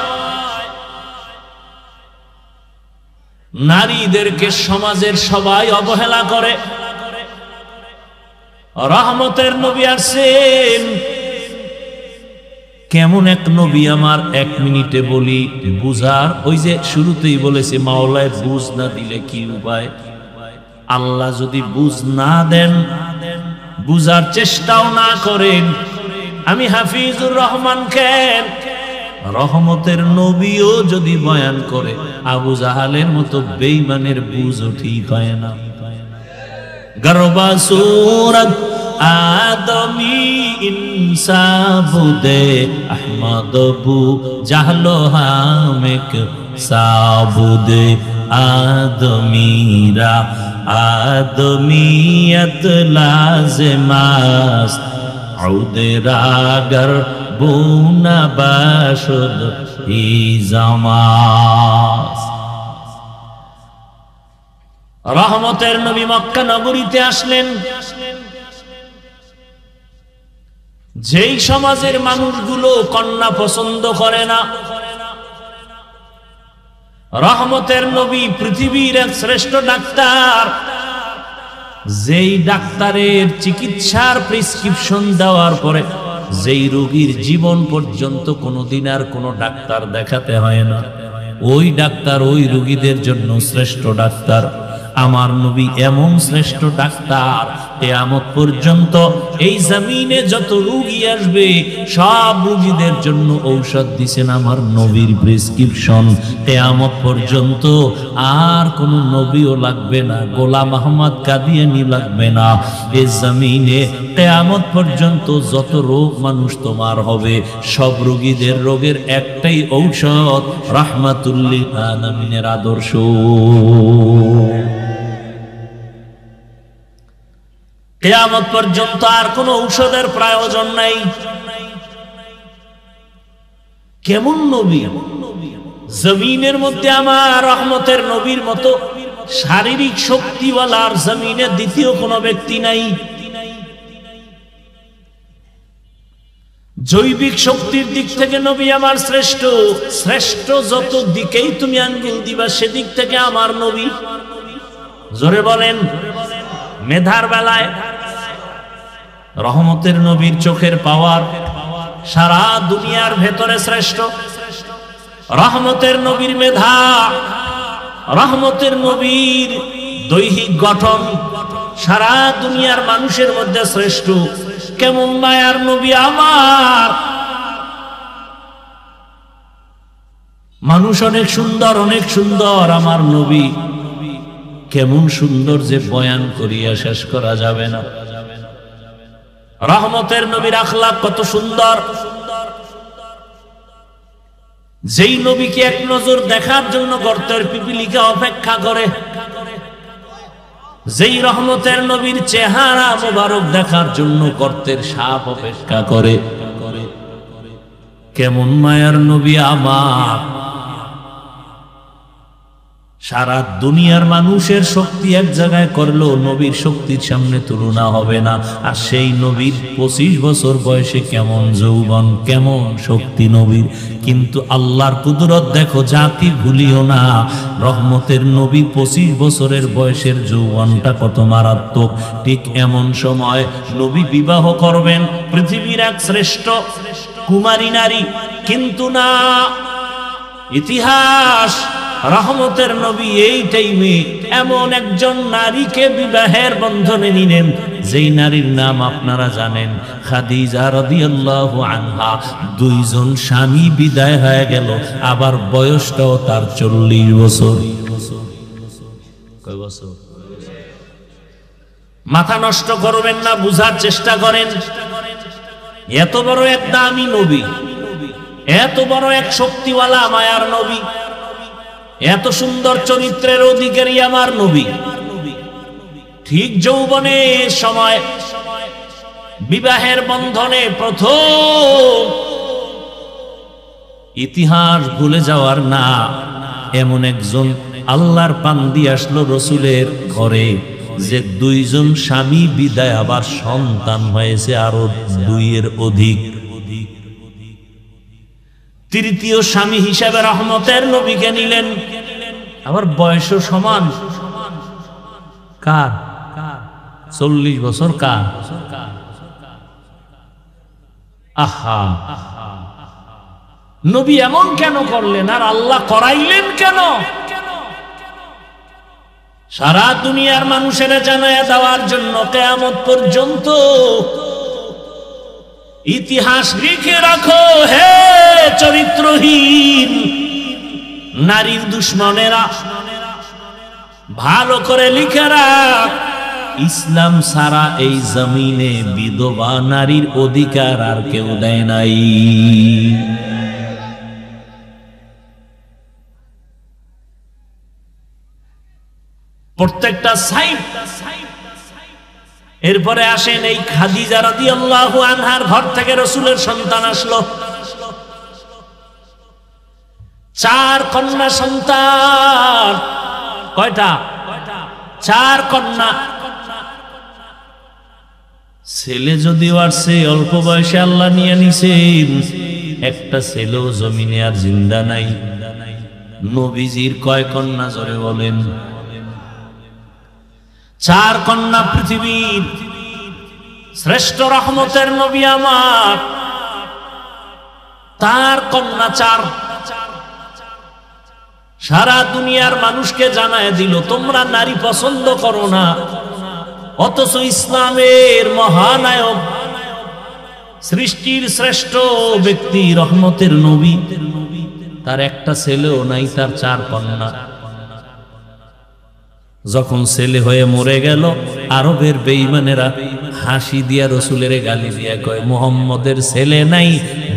নারীদেরকে সমাজের সবাই অবহেলা করে। রহমতের নবী আসছেন। কেমন এক নবী আমার 1 মিনিটে বলি বুঝার। ওই যে শুরুতেই বলেছে মাওলায় বুঝ না দিলে কি উপায়। আল্লাহ যদি বুঝ না দেন, বুঝার চেষ্টাও না করেন, আমি হাফিজুর রহমান কেন রহমতের নবীও যদি বয়ান করে, আবু জাহালের মতো বেঈমানের বুঝও ঠিক হয় না। গরবা সূরত আদমি ইনসাবুদে আহমদ বু জাহলো হামেক সাবুদে আদমিরা আদমিয়ত লাজমাস আউদেরাগর বুনা বাশুদ ইজামাস। রহমতের নবী মক্কা নগরীতে আসলেন যেই সমাজের মানুষগুলো কন্যা পছন্দ করে না। রহমতের নবী পৃথিবীর এক শ্রেষ্ঠ ডাক্তার, যেই ডাক্তারের চিকিৎসার প্রেসক্রিপশন দেওয়ার পরে যেই রোগীর জীবন পর্যন্ত কোনোদিন আর কোনো ডাক্তার দেখাতে হয় না, ওই ডাক্তার ওই রোগীদের জন্য শ্রেষ্ঠ ডাক্তার। আমার নবী এমন শ্রেষ্ঠ ডাক্তার, কিয়ামত পর্যন্ত এই জমিনে যত রোগী আসবে সব রোগীদের জন্য ঔষধ দিবেন আমার নবীর প্রেসক্রিপশন। কিয়ামত পর্যন্ত আর কোন নবীও লাগবে না, গোলাম আহমদ কাদিয়ানী লাগবে না। এই জমিনে কিয়ামত পর্যন্ত যত রোগ মানুষ তোমার হবে, সব রোগীদের রোগের একটাই ঔষধ, রাহমাতুল্লিল আলামিনের আদর্শ। কিয়ামত পর্যন্ত আর কোনো ঔষধের প্রয়োজন নাই। কেমন নবী? জমিনের মধ্যে আমার রহমতের নবীর মতো শারীরিক শক্তিওয়ালা আর জমিনে দ্বিতীয় কোনো ব্যক্তি নাই। জৈবিক শক্তির দিক থেকে নবী আমার শ্রেষ্ঠ। শ্রেষ্ঠ যত দিকেই তুমি আঙ্গুল দিবা সেদিক থেকে আমার নবী। জোরে বলেন। মেধার বেলায় রহমতের নবীর চোখের পাওয়ার সারা দুনিয়ার ভেতরে শ্রেষ্ঠ। রহমতের নবীর মেধা, রহমতের নবীর দৈহিক গঠন সারা দুনিয়ার মানুষের মধ্যে শ্রেষ্ঠ। কেমন মায়ার নবী আমার! মানুষ অনেক সুন্দর, অনেক সুন্দর, আমার নবী কেমন সুন্দর যে বয়ান করিয়া শেষ করা যাবে না। রহমতের নবীর আখলাক কত সুন্দর! যেই নবীকে এক নজর দেখার জন্য গর্তের পিপিলিকা অপেক্ষা করে, যেই রহমতের নবীর চেহারা মোবারক দেখার জন্য গর্তের সাপ অপেক্ষা করে। কেমন মায়ার নবী আমার! সারা দুনিয়ার মানুষের শক্তি এক জায়গায় করলেও নবীর শক্তির সামনে তুলনা হবে না। আর সেই নবীর 25 বছর বয়সে কেমন যৌবন, কেমন শক্তি নবীর! কিন্তু আল্লাহর কুদরত দেখো, জাতি ভুলিও না। রহমতের নবী 25 বছরের বয়সের যৌবনটা কত মারাত্মক। ঠিক এমন সময় নবী বিবাহ করবেন পৃথিবীর এক শ্রেষ্ঠ কুমারী নারী, কিন্তু না, ইতিহাস রহমতের নবী এই টাইমে এমন একজন নারীকে বিবাহের বন্ধনে নিলেন, যেই নারীর নাম আপনারা জানেন, খাদিজা রাদিয়াল্লাহু আনহা। 2 জন স্বামী বিদায় হয়ে গেল, আবার বয়সটাও তার 40 বছর। কয় বছর? মাথা নষ্ট করবেন না, বুঝার চেষ্টা করেন। এত বড় এক দামি নবী, এত বড় এক শক্তিওয়ালা মায়ার নবী, এত সুন্দর চরিত্রের অধিকারী আমার নবী, ঠিক যৌবনের সময় বিবাহের বন্ধনে প্রথম, ইতিহাস ভুলে যাওয়ার না, এমন একজন আল্লাহর পান্দি আসলো রসুলের ঘরে, যে 2 জন স্বামী বিদায়, আবার সন্তান হয়েছে আরো 2-এর অধিক। তৃতীয় স্বামী হিসাবে রহমতের নবীকে নিলেন, আবার বয়সও সমান। কার? 40 বছর। কার? আহা, নবী এমন কেন করলেন আর আল্লাহ করাইলেন কেন? সারা দুনিয়ার মানুষেরা জানায়া দেওয়ার জন্য কিয়ামত পর্যন্ত ইতিহাস লিখে রাখো। হে চরিত্রহীন নারীর দুশ্মনেরা, ভালো করে লিখে রাখ, ইসলাম সারা এই জমিনে বিধবা নারীর অধিকার আর কেউ দেয় নাই। প্রত্যেকটা সাইড। এরপরে আসেন এই খাদিজা রাদিয়াল্লাহু আনহার ঘর থেকে রাসূলের সন্তান আসলো। 4 কন্যা সন্তান। কয়টা? 4 কন্যা। ছেলে যদিও আসছে, অল্প বয়সে আল্লাহ নিয়ে নিছেন, একটা ছেলেও জমিনে আর জিন্দা নাই। নবীজির কয় কন্যা জোরে বলেন? 4 কন্যা। পৃথিবীর শ্রেষ্ঠ রহমতের নবী আমার, তার কন্যা 4। সারা দুনিয়ার মানুষকে জানায় দিল, তোমরা নারী পছন্দ করো না, অথচ ইসলামের মহানায়ক, সৃষ্টির শ্রেষ্ঠ ব্যক্তি, রহমতের নবী, তার একটা ছেলেও নাই, তার 4 কন্যা। যখন ছেলে হয়ে মরে গেল, আরবের বেঈমানেরা হাসি দিয়া রসুলের গালি দিয়া কয়, মুহাম্মদের ছেলে নাই,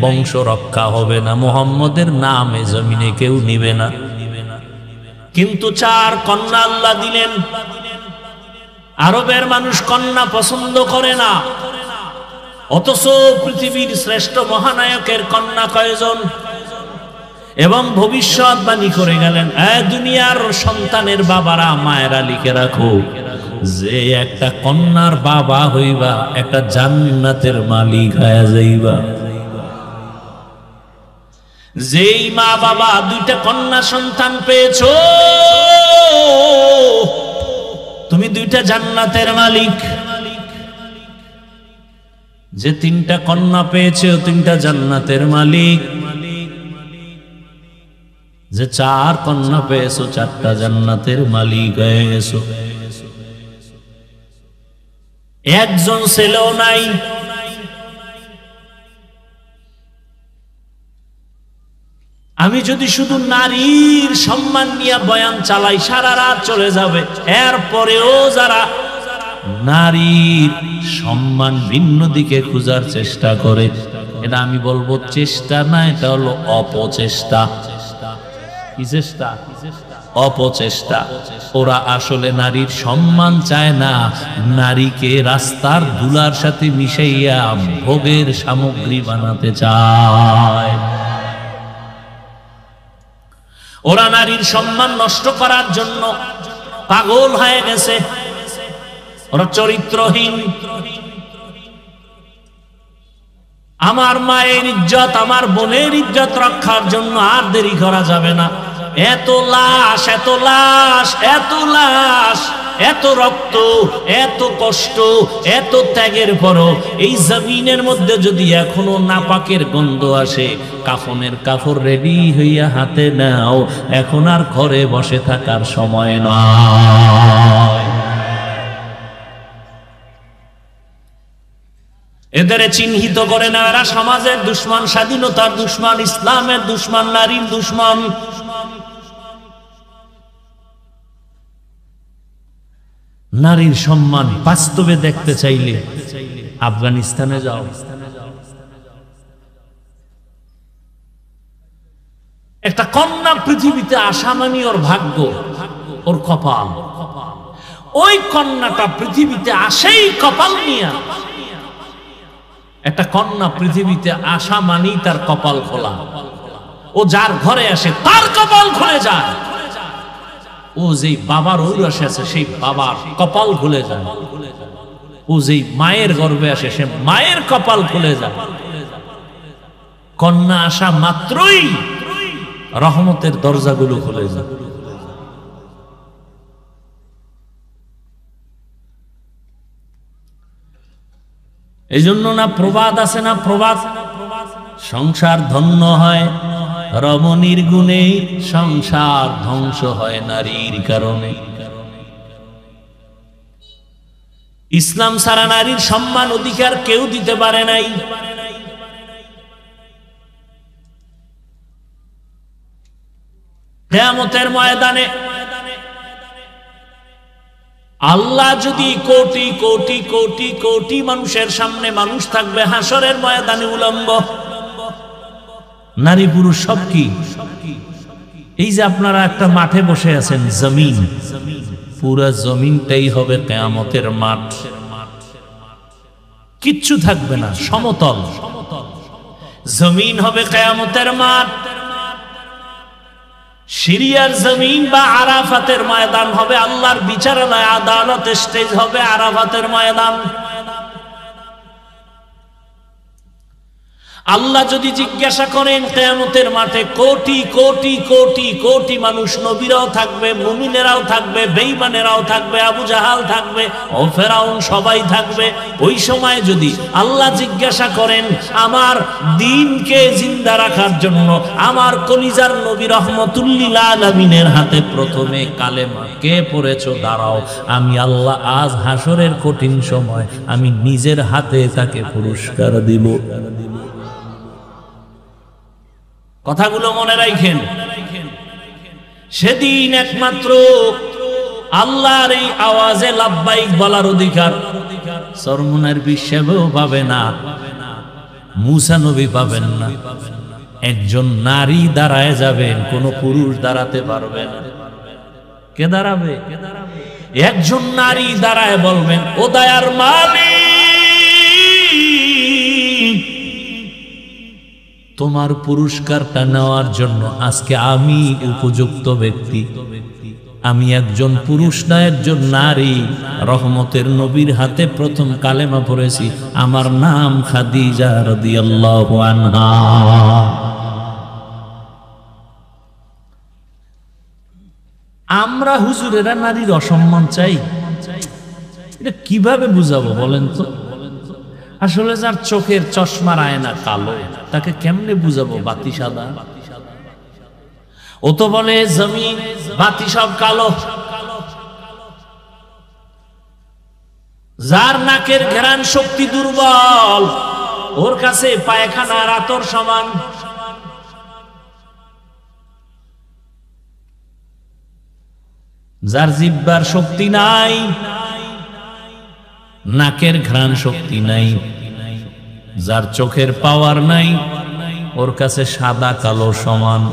বংশ রক্ষা হবে না, মুহাম্মদের নামে জমিনে কেউ নিবে না। কিন্তু 4 কন্যা আল্লাহ দিলেন। আরবের মানুষ কন্যা পছন্দ করে না, অথচ পৃথিবীর শ্রেষ্ঠ মহানায়কের কন্যা কয়জন? এবং ভবিষ্যৎবাণী করে গেলেন, দুনিয়ার সন্তানের বাবারা মায়েরা লিখে রাখো, যে একটা কন্যার বাবা হইবা একটা জান্নাতের মালিক হয়ে যাইবা। যেই মা বাবা দুইটা কন্যা সন্তান পেয়েছো, তুমি দুইটা জান্নাতের মালিক। যে তিনটা কন্যা পেয়েছে তিনটা জান্নাতের মালিক। যে চার কন্যা পেয়েছো চারটা জান্নাতের মালিক হয়ে গেছো। একজন ছেলেও নাই। আমি যদি শুধু নারীর সম্মান নিয়ে বয়ান চালাই সারা রাত চলে যাবে। এরপরেও যারা নারীর সম্মান ভিন্ন দিকে খোঁজার চেষ্টা করে, এটা আমি বলবো চেষ্টা না, এটা হলো অপচেষ্টা। কি চেষ্টা? অপচেষ্টা। ওরা আসলে নারীর সম্মান চায় না, নারীকে রাস্তার ধুলার সাথে মিশাইয়া ভোগের সামগ্রী বানাতে চায়। ওরা নারীর সম্মান নষ্ট করার জন্য পাগল হয়ে গেছে। ওরা চরিত্রহীন। আমার মায়ের ইজ্জত, আমার বোনের ইজ্জত রক্ষার জন্য আর দেরি করা যাবে না। এত লাশ, এত লাশ, এত লাশ, এত রক্ত, এত কষ্ট, এত ত্যাগের পরও এই জমিনের মধ্যে যদি এখনো নাপাকের গন্ধ আসে, কাফনের কাপড় রেডি হইয়া হাতে নাও, এখন আর ঘরে বসে থাকার সময় নয়। এদের চিহ্নিত করে না, এরা সমাজের দুশমন, স্বাধীনতার দুশমন, ইসলামের দুশমন, নারীর দুশমন। নারীর সম্মান বাস্তবে দেখতে চাইলে আফগানিস্তানে যাও। একটা কন্যা পৃথিবীতে আসা মানে ওর ভাগ্য, ওর কপাল। ওই কন্যাটা পৃথিবীতে আসেই কপাল নিয়ে। একটা কন্যা পৃথিবীতে আসা মানেই তার কপাল খোলা। ও যার ঘরে আসে তার কপাল খুলে যায়। ও যেই বাবার ঔরসে আছে সেই বাবার কপাল খুলে যায়। ও যেই মায়ের গর্ভে আসে সে মায়ের কপাল খুলে যায়। কন্যা আসা মাত্রই রহমতের দরজাগুলো খুলে যায়। এই জন্য না প্রবাদ আছে না, প্রবাদ, সংসার ধন্য হয় রমণীর গুণে, সংসার ধ্বংস হয় নারীর কারণে। ইসলাম ছাড়া নারীর সম্মান অধিকার কেউ দিতে পারে নাই। কিয়ামতের ময়দানে আল্লাহ যদি কোটি কোটি কোটি কোটি মানুষের সামনে, মানুষ থাকবে হাসরের ময়দানে উলঙ্গ, নারী পুরুষ সব কি? এই যে আপনারা একটা মাঠে বসে আছেন, জমিন, পুরা জমিনটাই হবে কিয়ামতের মাঠ। কিচ্ছু থাকবে না, সমতল জমিন হবে কিয়ামতের মাঠ। সিরিয়ার জমিন বা আরাফাতের ময়দান হবে আল্লাহর বিচারালয়, আদালত স্টেজ হবে আরাফাতের ময়দান। আল্লাহ যদি জিজ্ঞাসা করেন কিয়ামতের মাঠে, কোটি কোটি কোটি কোটি মানুষ, নবীরাও থাকবে, মুমিনেরাও থাকবে, বেঈমানেরাও থাকবে, আবু জাহাল থাকবে, ও ফেরাউন, সবাই থাকবে। ওই সময় যদি আল্লাহ জিজ্ঞাসা করেন আমার দ্বীনকে জিন্দা রাখার জন্য আমার কলিজার নবী রহমতুল্লিল আলামিনের হাতে প্রথমে কালেমা কে পড়েছো, দাঁড়াও, আমি আল্লাহ আজ হাসরের কঠিন সময় আমি নিজের হাতে তাকে পুরস্কার দিব। কথাগুলো মনে রাখেন। সেদিন একমাত্র আল্লাহর এই আওয়াজে লাব্বাইক বলার অধিকার সরমুনার বিশ্বেও পাবে না, মুসা নবী পাবেন না। একজন নারী দাঁড়ায় যাবেন, কোন পুরুষ দাঁড়াতে পারবে না। কে দাঁড়াবে? একজন নারী দাঁড়ায় বলবেন, ও দয়ার মালিক, তোমার পুরস্কারটা নেওয়ার জন্য আজকে আমি উপযুক্ত ব্যক্তি। আমি একজন পুরুষ না একজন নারী, রহমতের নবীর হাতে প্রথম কালেমা পড়েছি, আমার নাম খাদিজা রাদিয়াল্লাহু আনহা। আমরা হুজুরেরা নারীর অসম্মান চাই, এটা কিভাবে বুঝাবো বলেন তো? আসলে যার চোখের চশমার আয়না কালো, তাকে কেমনে বুঝাবো বাতি সাদা? ও তো বলে জমিন বাতি সব কালো। যার নাকের ঘ্রাণ শক্তি দুর্বল, ওর কাছে পায়খানার আতর সমান। যার জিহ্বার শক্তি নাই, নাকের ঘ্রাণ শক্তি নাই, যার চোখের পাওয়ার নাই, ওর কাছে সাদা কালো সমান।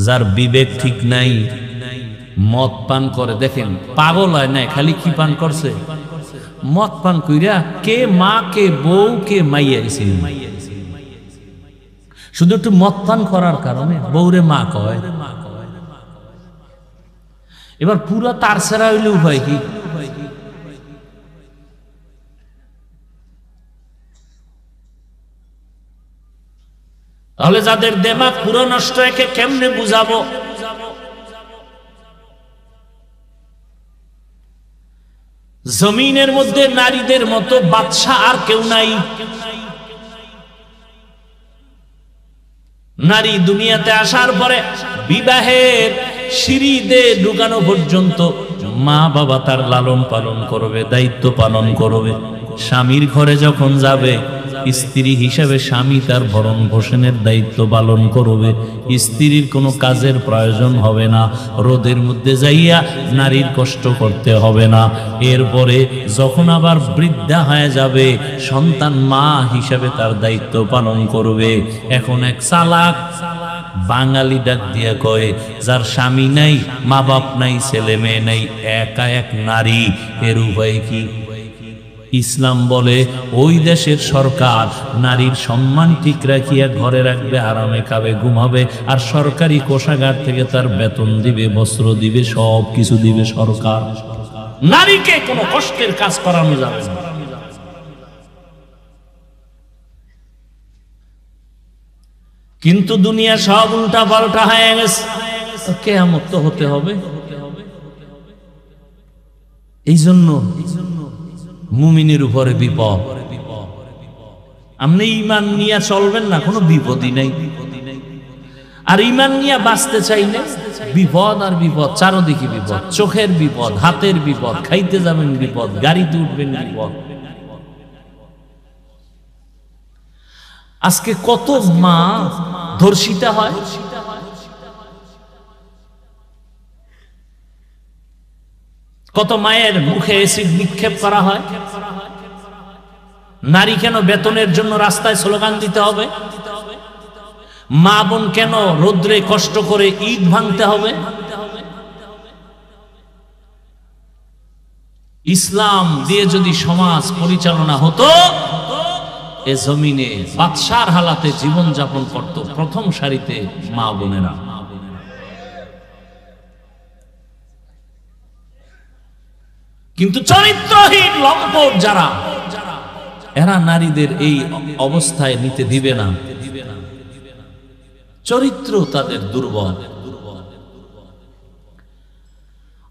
যার বিবেক ঠিক নাই, মদ পান করে, দেখেন পাগল হয় নাই, খালি কি পান করছে? মদ পান কইরা কে মা কে বউ কে মাইয়া আইছে, শুধু একটু মদ পান করার কারণে বউরে মা কয়। এবার পুরা তার ছাড়া হইলে উপায় কি? তাহলে যাদের দেমাগ পুরো নষ্ট, একে কেমনে বুঝাবো? জমিনের মধ্যে নারীদের মতো বাদশা আর কেউ নাই। নারী দুনিয়াতে আসার পরে বিবাহের সিঁড়িতে ঢুকানো পর্যন্ত মা বাবা তার লালন পালন করবে, দায়িত্ব পালন করবে। স্বামীর ঘরে যখন যাবে, স্ত্রী হিসেবে স্বামী তার ভরণ পোষণের দায়িত্ব পালন করবে। স্ত্রীর কোনো কাজের প্রয়োজন হবে না, রোদের মধ্যে যাইয়া নারীর কষ্ট করতে হবে না। এরপরে যখন আবার বৃদ্ধা হয়ে যাবে, সন্তান মা হিসেবে তার দায়িত্ব পালন করবে। এখন এক চালাক বাঙালি ডাক দিয়া কয়, যার স্বামী নাই, মা বাপ নাই, ছেলে মেয়ে নাই, একা এক নারী, এর উপায় কি? ইসলাম বলে ওই দেশের সরকার নারীর সম্মান ঠিক রাখিয়া ঘরে রাখবে, আরামে খাবে, ঘুমাবে, আর সরকারি কোষাগার থেকে তার বেতন দিবে, বস্ত্র দিবে, সব কিছু দিবে সরকার। নারীকে কোনো কষ্টের কাজ করানো যাবে না। কিন্তু দুনিয়া সব উল্টা পাল্টা হয়ে গেছে, কিয়ামত তো হতে হবে। এই জন্য মুমিনের উপরে বিপদ। আপনি ঈমান নিয়ে চলবেন না, কোনো বিপদই নাই। আর ঈমান নিয়ে বাঁচতে চাইলে বিপদ আর বিপদ, চারদিকে বিপদ। চোখের বিপদ, হাতের বিপদ, খাইতে যাবেন বিপদ, গাড়িতে উঠবেন বিপদ। আজকে কত মা ধর্ষিতা হয়, কত মায়ের মুখে এসিড নিক্ষেপ করা হয়। নারী কেন বেতনের জন্য রাস্তায় স্লোগান দিতে হবে? মা বোন কেন রোদ্রে কষ্ট করে ইট ভাঙতে হবে? ইসলাম দিয়ে যদি সমাজ পরিচালনা হতো, এ জমিনে বাদশার হালাতে জীবন যাপন করত প্রথম সারিতে মা বোনেরা। কিন্তু চরিত্রহীন লম্পট যারা, এরা নারীদের এই অবস্থায় নিতে দিবে না। চরিত্র তাদের দুর্বল।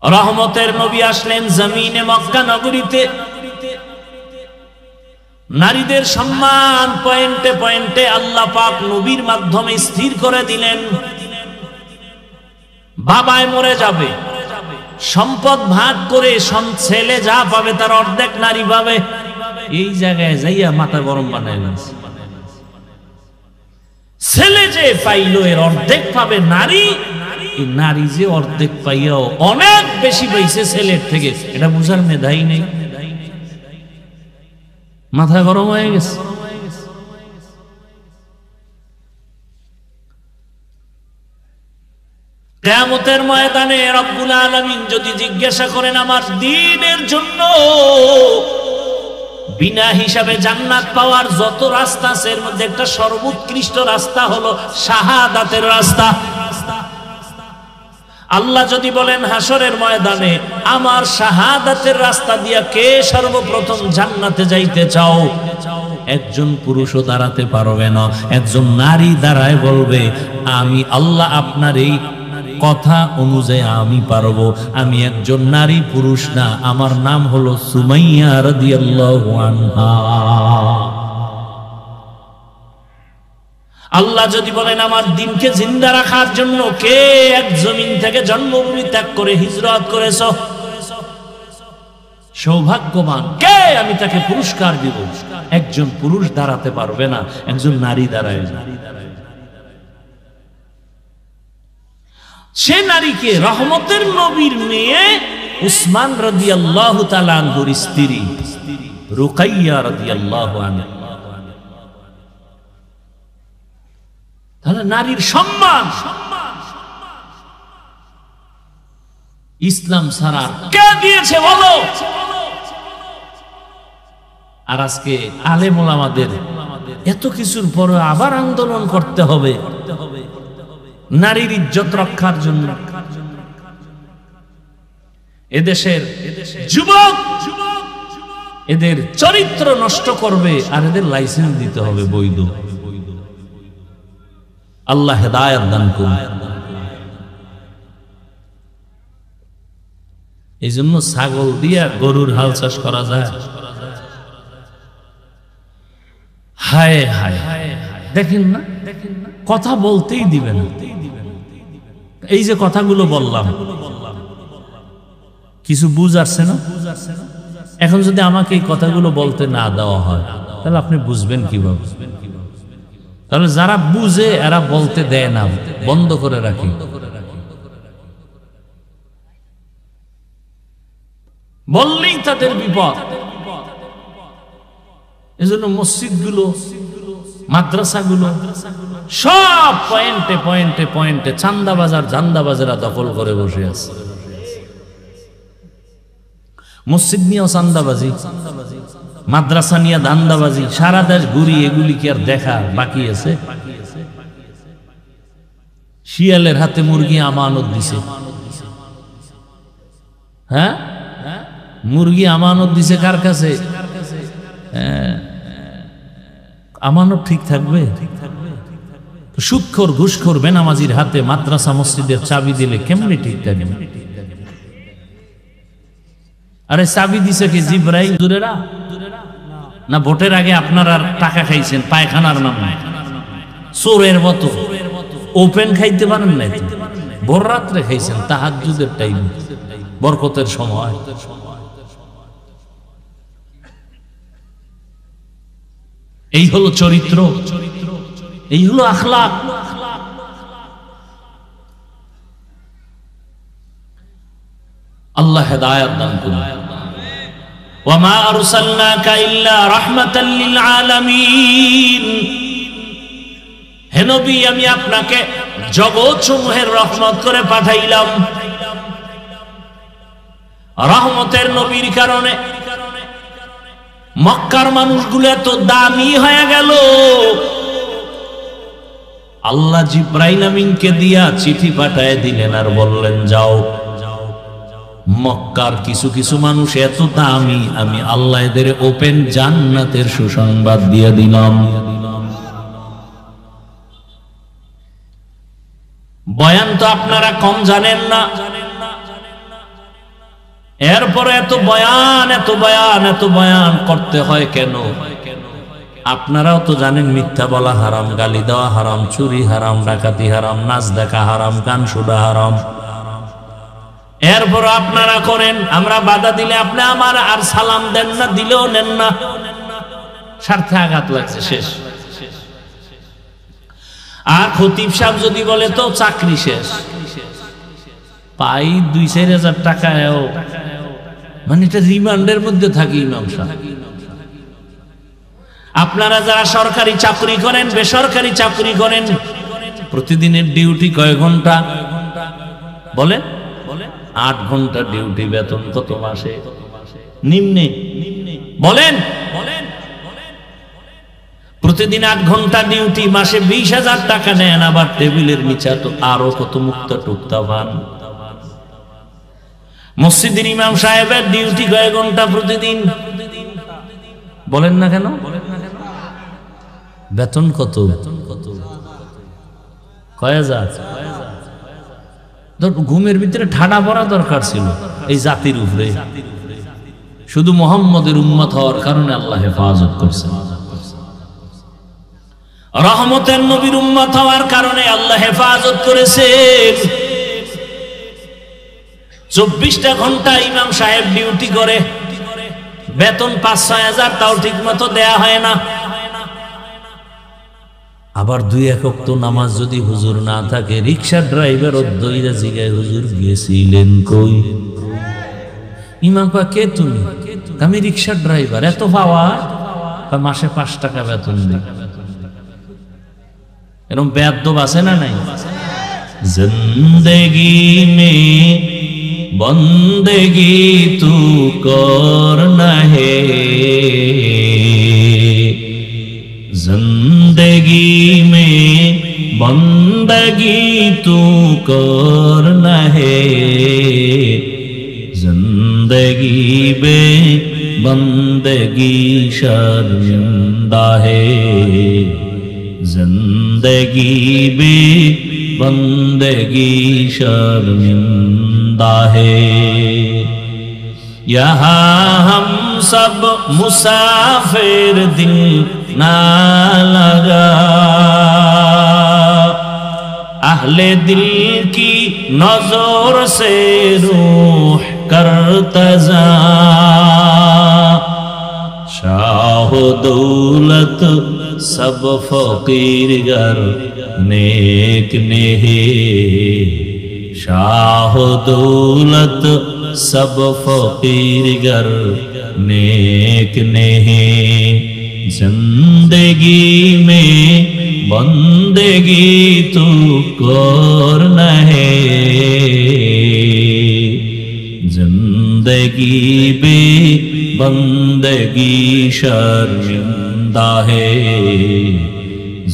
রহমতের নবী আসলেন জমিনে মক্কা নগরীতে। নারীদের সম্মান পয়েন্টে পয়েন্টে আল্লাহ পাক নবীর মাধ্যমে স্থির করে দিলেন। বাবায় মরে যাবে, সম্পদ ভাগ করে ছেলে যা পাবে তার অর্ধেক নারী পাবে। এই জায়গায় যাইয়া মাথা গরম বানায় গেছে। ছেলে যে পাইলো এর অর্ধেক পাবে নারী, এই নারী যে অর্ধেক পাইয়াও অনেক বেশি পাইছে ছেলের থেকে, এটা বুঝার মেধাই নেই। মাথা গরম হয়ে গেছে। কিয়ামতের ময়দানে রব্বুল আলামিন যদি জিজ্ঞাসা করেন আমার দ্বীনের জন্য বিনা হিসাবে জান্নাত পাওয়ার যত রাস্তা আছে এর মধ্যে একটা সর্বোৎকৃষ্ট রাস্তা হলো শাহাদাতের রাস্তা। আল্লাহ যদি বলেন হাসরের ময়দানে আমার শাহাদাতের রাস্তা দিয়া কে সর্বপ্রথম জান্নাতে যাইতে চাও, একজন পুরুষও দাঁড়াতে পারবে না, একজন নারী দাঁড়ায় বলবে আমি আল্লাহ আপনার এই কথা অনুযায়ী আমি পারবো, আমি একজন নারী, পুরুষ না, আমার নাম হলো সুমাইয়া রাদিয়াল্লাহু আনহা। আল্লাহ যদি বলেন আমার দিনকে জিন্দা রাখার জন্য কে এক জমিন থেকে জন্মভূমি ত্যাগ করে হিজরত করেছ, সৌভাগ্যবান কে, আমি তাকে পুরস্কার দিব। একজন পুরুষ দাঁড়াতে পারবে না, একজন নারী দাঁড়ায়। সে নারীকে রহমতের নবীর মেয়ে উসমান রাদিয়াল্লাহু তাআলা আনহুর স্ত্রী রুকাইয়া রাদিয়াল্লাহু আনহা। তাহলে নারীর সম্মান ইসলাম ছাড়া কে দিয়েছে বলো? আর আজকে আলেম ওলামাদের এত কিছুর পরে আবার আন্দোলন করতে হবে নারীর ইজ্জত রক্ষার জন্য। এদেশের যুবক এদের চরিত্র নষ্ট করবে আর এদের লাইসেন্স দিতে হবে বৈধ। আল্লাহ হেদায়েত দান করুন। এই জন্য ছাগল দিয়া গরুর হাল চাষ করা যায়। হায় হায় দেখেন না, কথা বলতেই দিবেন। এই যে কথাগুলো বললাম কিছু বুঝ আসছে না? এখন যদি আমাকে এই কথাগুলো বলতে না দেওয়া হয় তাহলে আপনি বুঝবেন কিভাবে? তাহলে যারা বুঝে এরা বলতে দেয় না, বন্ধ করে রাখি। বললেই তাদের বিপদ। এজন্য মসজিদগুলো, মাদ্রাসাগুলো সব পয়েন্টে পয়েন্টে পয়েন্টে চান্দাবাজার জান্দাবাজারা দখল করে বসে আছে। মসজিদ নিয়েও চান্দাবাজি, মাদ্রাসা নিয়ে ধান্দাবাজি, সারা দেশ ঘুরি, এগুলি কি আর দেখা বাকি আছে? শিয়ালের হাতে মুরগি আমানত দিছে। হ্যাঁ, মুরগি আমানত দিছে কার কাছে? আমানত ঠিক থাকবে? সুদখোর ঘুষখোর বেনামাজির হাতে মাদ্রাসা মসজিদের চাবি দিলে কেমনে ঠিক থাকবে? আরে চাবি দিছে কি জিব্রাইল হুজুরেরা? না ভোটের আগে আপনারা টাকা খাইছেন পায়খানার নামে চোরের মতো ওপেন খাইতে পারেন না? ভোর রাত্রে খাইছেন তাহাজ্জুদের টাইম, বরকতের সময়। এই হলো চরিত্র, এই হলো আখলাক। আল্লাহ হেদায়েত দান করুন। ওয়ামা আরসালনাকা ইল্লা রাহমাতাল লিল আলামিন। হে নবী, আমি আপনাকে জগৎ সমূহের রহমত করে পাঠাইলাম। রহমতের নবীর কারণে মক্কার মানুষগুলো এত দামি হয়ে গেল। আল্লাহ জিব্রাইল আমিনকে দিয়া চিঠি পাঠায় দিলেন আর বললেন যাও, মক্কার কিছু কিছু মানুষ এত দামি, আমি আল্লাহ এদের ওপেন জান্নাতের সুসংবাদ দিয়ে দিলাম। বয়ান তো আপনারা কম জানেন না, এরপরে এত বয়ান এত বয়ান এত বয়ান করতে হয় কেন? আপনারাও তো জানেন মিথ্যা বলা হারাম, গালি দেওয়া হারাম, চুরি হারাম, ডাকাতি হারাম, নাচ দেখা হারাম, গান শোনা হারাম। এরপর আপনারা করেন, আমরা বাধা দিলে আপনি আমার আর সালাম দেন না, দিলেও নেন না, স্বার্থে আঘাত লাগছে, শেষ। আর খতিব সাহেব যদি বলে তো চাকরি শেষ, পাই 2-4 হাজার টাকায়ও, মানে এটা রিমান্ডের মধ্যে থাকি ইমাম সাহেব। আপনারা যারা সরকারি চাকরি করেন, বেসরকারি চাকরি করেন, প্রতিদিনের ডিউটি কয় ঘন্টা? বলেন 8 ঘন্টা ডিউটি, বেতন কত মাসে? নিম্নে বলেন, প্রতিদিন 8 ঘন্টা ডিউটি, মাসে 20,000 টাকা নেন, আবার টেবিলের নিচে তো আরো কত মুক্তা টুক্তা পান। মসজিদের ইমাম সাহেবের ডিউটি কয় ঘন্টা প্রতিদিন? বলেন না কেন? বেতন কত? কয় হাজার? ঘুমের ভিতরে ঠাডা পড়া দরকার ছিল এই জাতির উপরে, শুধু মুহাম্মদের উম্মত হওয়ার কারণে আল্লাহ হেফাজত করছেন। রহমতের নবীর উম্মত হওয়ার কারণে আল্লাহ হেফাজত করেছেন। 24টা ঘন্টা ইমাম সাহেব ডিউটি করে, বেতন 5-6 হাজার, তাও ঠিক মতো দেয়া হয় না। আবার 2-1 ওয়াক্ত নামাজ যদি হুজুর না থাকে, রিক্সা ড্রাইভার দইরা জিগায়, হুজুর গেছিলেন কই? ইমাম কয়, কে তুমি? আমি রিক্সা ড্রাইভার। এত পাওয়া? মাসে 5 টাকা বেতন দিই। এরকম বেয়াদব আছে না নাই? জিন্দেগি মে বন্দেগি তু করনা হে, जिंदगी में बंदगी तू करना है, जिंदगी बे बंदगी शर्मिंदा है, जिंदगी बे बंदगी शर्मिंदा है। यहाँ हम सब मुसाफिर दिल ना लगा, अहले दिल की नजर से रूह करतजा, शाह दौलत सब फकीर गर नेक नेहे, शाह दौलत सब फकीर गर नेक नेहे, जिंदगी में बंदगी तू करना है, जिंदगी बे बंदगी शर्मिंदा है,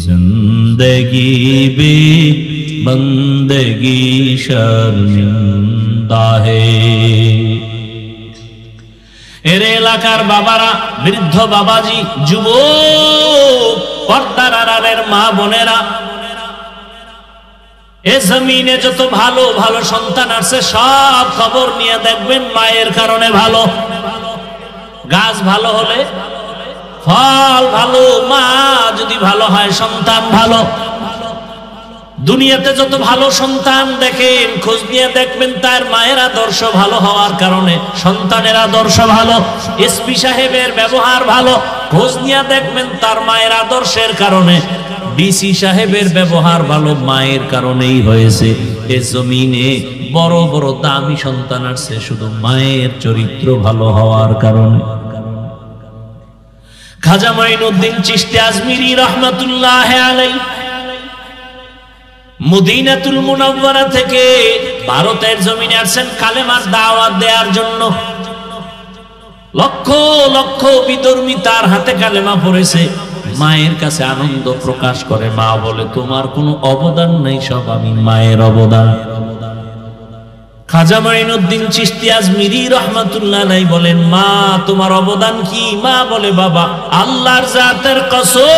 जिंदगी बे बंदगी शर्मिंदा है। এর এলাকার বাবারা, বৃদ্ধ বাবাজি, যুবক, পর্দার আড়ালের মা বোনেরা, এ জমিনে যত ভালো ভালো সন্তান আছে সব খবর নিয়ে দেখবেন মায়ের কারণে ভালো। গাছ ভালো হলে ফল ভালো, মা যদি ভালো হয় সন্তান ভালো। দুনিয়াতে যত ভালো সন্তান দেখেন, খোঁজ নিয়ে দেখবেন তার মায়ের আদর্শ ভালো হওয়ার কারণে সন্তানের আদর্শ ভালো। এসপি সাহেবের ব্যবহার ভালো, খোঁজ নিয়ে দেখবেন তার মায়ের আদর্শের কারণে। ডিসি সাহেবের ব্যবহার ভালো, মায়ের কারণেই হয়েছে। এ জমিনে বড় বড় দামি সন্তান আসছে শুধু মায়ের চরিত্র ভালো হওয়ার কারণে। খাজা মাইনুদ্দিন চিশতি আজমিরি রহমাতুল্লাহ আলাইহি মদিনাতুল মুনাওয়ারা থেকে ভারতের জমিনে আসছেন কালেমার দাওয়াত দেওয়ার জন্য। লক্ষ লক্ষ বিধর্মী তার হাতে কালেমা পড়েছে। মায়ের কাছে আনন্দ প্রকাশ করে, মা বলে তোমার কোনো অবদান নেই, সব আমি মায়ের অবদান। খাজা মাইনুদ্দিন চিশতি আজমিরি রহমাতুল্লাহ আলাইহি বলেন, মা তোমার অবদান কি? মা বলে, বাবা আল্লাহর জাতের কসম,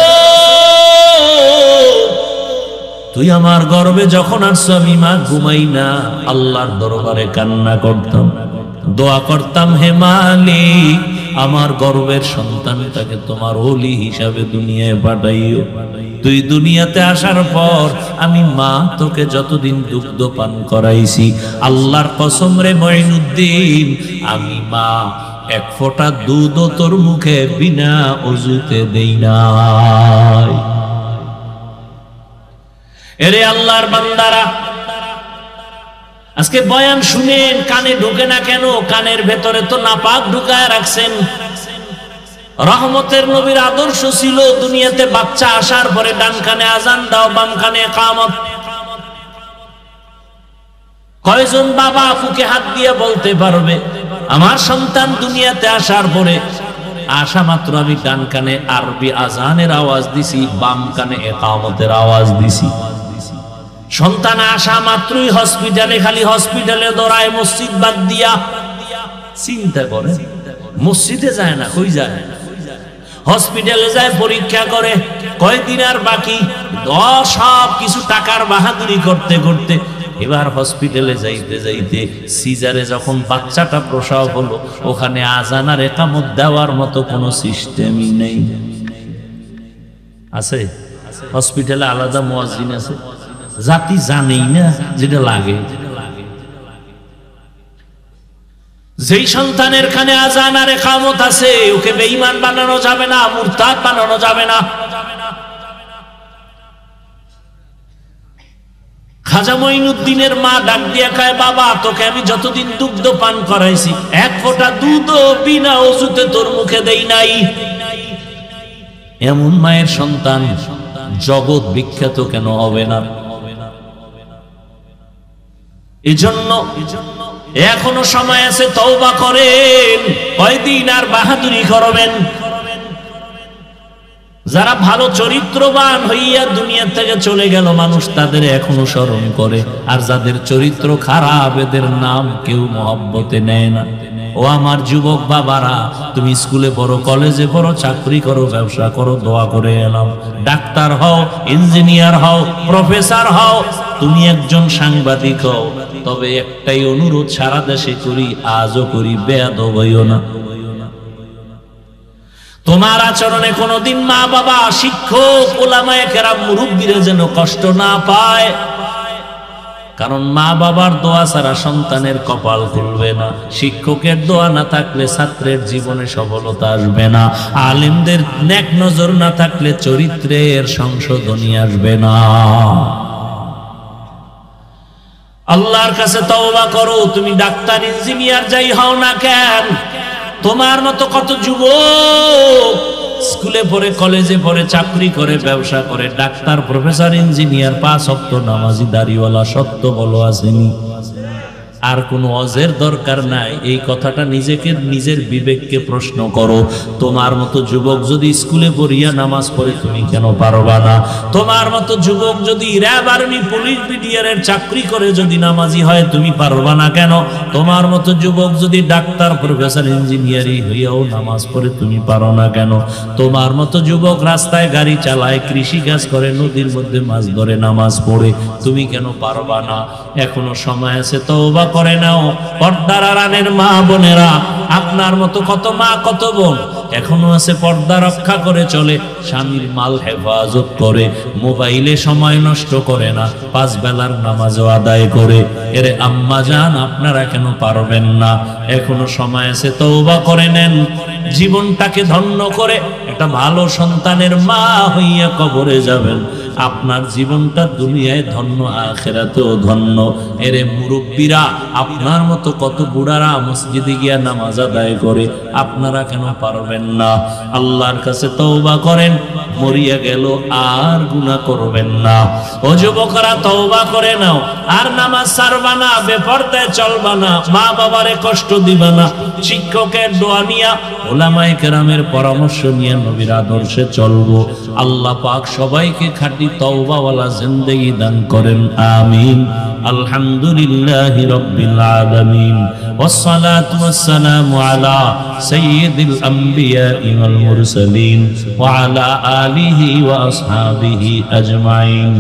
তুই আমার গর্বে যখন আসছো আমি মা ঘুমাই না, আল্লাহর দরবারে কান্না করতাম, দোয়া করতাম, হে মালিক আমার গর্বের সন্তানটাকে তোমার ওলি হিসাবে দুনিয়ায় পাঠাইও। তুই দুনিয়াতে আসার পর আমি মা তোকে যতদিন দুগ্ধ পান করাইছি, আল্লাহর কসম রে মাইনুদ্দিন, আমি মা এক ফোঁটা দুধও তোর মুখে বিনা ওযুতে দেই নাই। এরে আল্লাহর বান্দারা, আজকে বয়ান শুনেন, কানে ঢোকে না কেন? কানের ভেতরে তো নাপাক ঢুকায় রাখছেন। রহমতের নবীর আদর্শ ছিল দুনিয়াতে বাচ্চা আসার পরে ডান কানে আজান দাও, বাম কানে ইকামত। কয়জন বাবা বুকে হাত দিয়ে বলতে পারবে আমার সন্তান দুনিয়াতে আসার পরে আসা মাত্র আমি ডান কানে আরবি আজানের আওয়াজ দিছি, বাম কানে ইকামতের আওয়াজ দিছি। সন্তান আসা মাত্রই হসপিটালে, খালি হসপিটালে দৌড়ায়, মসজিদ বাদ দিয়া। চিন্তা করে, মসজিদে যায় না, কই যায়? হসপিটালে যায়, পরীক্ষা করে, কয়দিন আর বাকি, সব কিছু টাকার বাহাদুরি করতে করতে এবার হসপিটালে যাইতে যাইতে সিজারে যখন বাচ্চাটা প্রসব হলো, ওখানে আজান আর ইকামত দেওয়ার মতো কোনো সিস্টেমই নেই। আছে হসপিটালে আলাদা মুয়াজ্জিন আছে, জাতি জানেই না যেটা লাগে। যেই সন্তানের কানে আজান আর ইকামত আছে, ওকে বেঈমান বানানো যাবে না, মুরতাদ বানানো যাবে না। খাজা মঈনুদ্দিনের মা ডাক দিয়া কয়, বাবা তোকে আমি যতদিন দুগ্ধ পান করাইছি, এক ফোঁটা দুধও বিনা ওযুতে তোর মুখে দেই নাই। এমন মায়ের সন্তান জগৎ বিখ্যাত কেন হবে না? এজন্য এখনো সময় আছে, তওবা করেন। কয়দিন আর বাহাদুরি করবেন? যারা ভালো চরিত্রবান হইয়া দুনিয়া থেকে চলে গেল, মানুষ তাদের এখনো স্মরণ করে, আর যাদের চরিত্র খারাপ এদের নাম কেউ মহব্বতে নেয় না। ও আমার যুবক বাবারা, তুমি স্কুলে পড়ো, কলেজে পড়ো, চাকরি করো, ব্যবসা করো, দোয়া করে এলাম, ডাক্তার হও, ইঞ্জিনিয়ার হও, প্রফেসর হও, তুমি একজন সাংবাদিক হও, তবে একটাই অনুরোধ সারা দেশে করি, আজও করি, বেয়াদব হইও না। তোমার আচরণে কোনদিন মা বাবা, শিক্ষক, উলামায়ে কেরাম, মুরব্বীরা যেন কষ্ট না পায়। কারণ মা বাবার দোয়া ছাড়া সন্তানের কপাল খুলবে না, শিক্ষকের দোয়া না থাকলে ছাত্রের জীবনে সফলতা আসবে না, আলেমদের নেক নজর না থাকলে চরিত্রের সংশোধনী আসবে না। আল্লাহর কাছে তওবা করো। তুমি ডাক্তার, ইঞ্জিনিয়ার যাই হও না কেন, তোমার মতো কত যুবক স্কুলে পড়ে, কলেজে পড়ে, চাকরি করে, ব্যবসা করে, ডাক্তার, প্রফেসর, ইঞ্জিনিয়ার, 5 ওয়াক্ত নামাজি, দাড়িওয়ালা, সত্য বলো আসেনি? আর কোনো অজের দরকার নাই। এই কথাটা নিজেকে, নিজের বিবেককে প্রশ্ন করো। তোমার মতো যুবক যদি স্কুলে পড়িয়া নামাজ পড়ে, তুমি কেন পারবা না? তোমার মতো যুবক যদি র্যাব, আর্মি, পুলিশ, বিডিআরের চাকরি করে যদি নামাজি হয়, তুমি পারবা না কেন? তোমার মতো যুবক যদি ডাক্তার, প্রফেসর, ইঞ্জিনিয়ারিং হইয়াও নামাজ পড়ে, তুমি পারো না কেন? তোমার মতো যুবক রাস্তায় গাড়ি চালায়, কৃষি কাজ করে, নদীর মধ্যে মাছ ধরে, নামাজ পড়ে, তুমি কেন পারবা না? এখনো সময় আছে, তওবা করে নাও। পর্দার আড়ালের মা বোনেরা, আপনার মতো কত মা, কত বোন এখনো আছে পর্দা রক্ষা করে চলে, স্বামীর মাল হেফাজত করে, মোবাইলে সময় নষ্ট করে না, 5 বেলার নামাজও আদায় করে। এরে আম্মা জান, আপনারা কেন পারবেন না? এখনো সময় আছে, তওবা করে নেন। জীবনটাকে ধন্য করে একটা ভালো সন্তানের মা হইয়া কবরে যাবেন। আপনার জীবনটা দুনিয়ায় ধন্য, আখিরাতেও ধন্য। এরে মুরব্বীরা, আপনার মতো কত বুড়ারা মসজিদে গিয়া নামাজ আদায় করে, আপনারা কেন পারবেন না? আল্লাহর কাছে তওবা করেন, মরিয়া গেল আর গুনাহ করবেন না। ও যুবকরা, তওবা করে নাও, আর নামাজ ছাড়বা না, বেপরদায় চলবা না, মা বাবারে কষ্ট দিবা না, শিক্ষকের দোয়া নিয়া, উলামায়ে কেরামের পরামর্শ নিয়ে নবীর আদর্শে চলবো। আল্লাহ পাক সবাইকে খাঁটি তওবাওয়ালা জিন্দেগি দান করেন, আমিন। আলহামদুলিল্লাহি রাব্বিল আলামিন, ওয়াসসালাতু ওয়াসসালামু আলা সাইয়্যিদিল আমবিয়া ওয়াল মুরসালিন ওয়া আলা আলিহি ওয়া আসহাবিহি আজমাইন।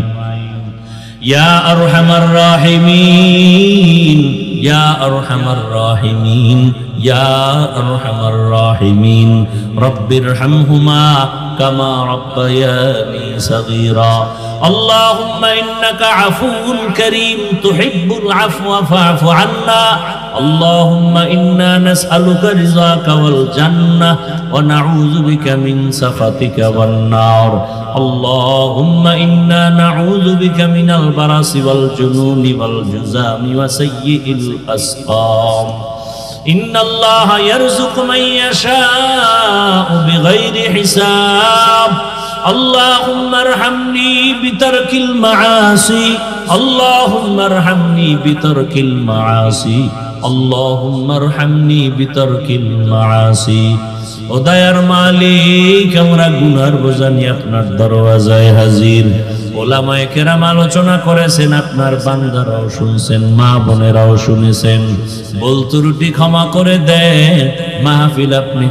ইয়া আরহামার রাহিমিন, ইয়া আরহামার রাহিমিন, ইয়া আরহামার রাহিমিন, রব্বিরহামহুমা কামা রাব্বায়ানি সাগীরা। আল্লাহুম্মা ইন্নাকা আফুউন কারীম তুহিব্বুল আফওয়া ফা'ফু আন্না। اللهم إنا نسألك رضاك والجنة ونعوذ بك من سخطك والنار. اللهم إنا نعوذ بك من البرص والجنون والجذام وسيء الأسقام. إن الله يرزق من يشاء بغير حساب. اللهم ارحمني بترك المعاصي আল্লাহুম্মা আরহামনি বিতারকিল মাআসি, আল্লাহুম্মা আরহামনি বিতারকিল মাআসি। ও দয়ার মালিক, আমরা গুনার বোঝা নিয়ে আপনার দরওয়াজায় হাজির। ওলামায়ে কেরাম আলোচনা করেছেন, আপনার বান্দারাও শুনছেন, মা বোনেরাও শুনেছেন। ভুল ত্রুটি ক্ষমা করে দেন, মাহফিল আপনি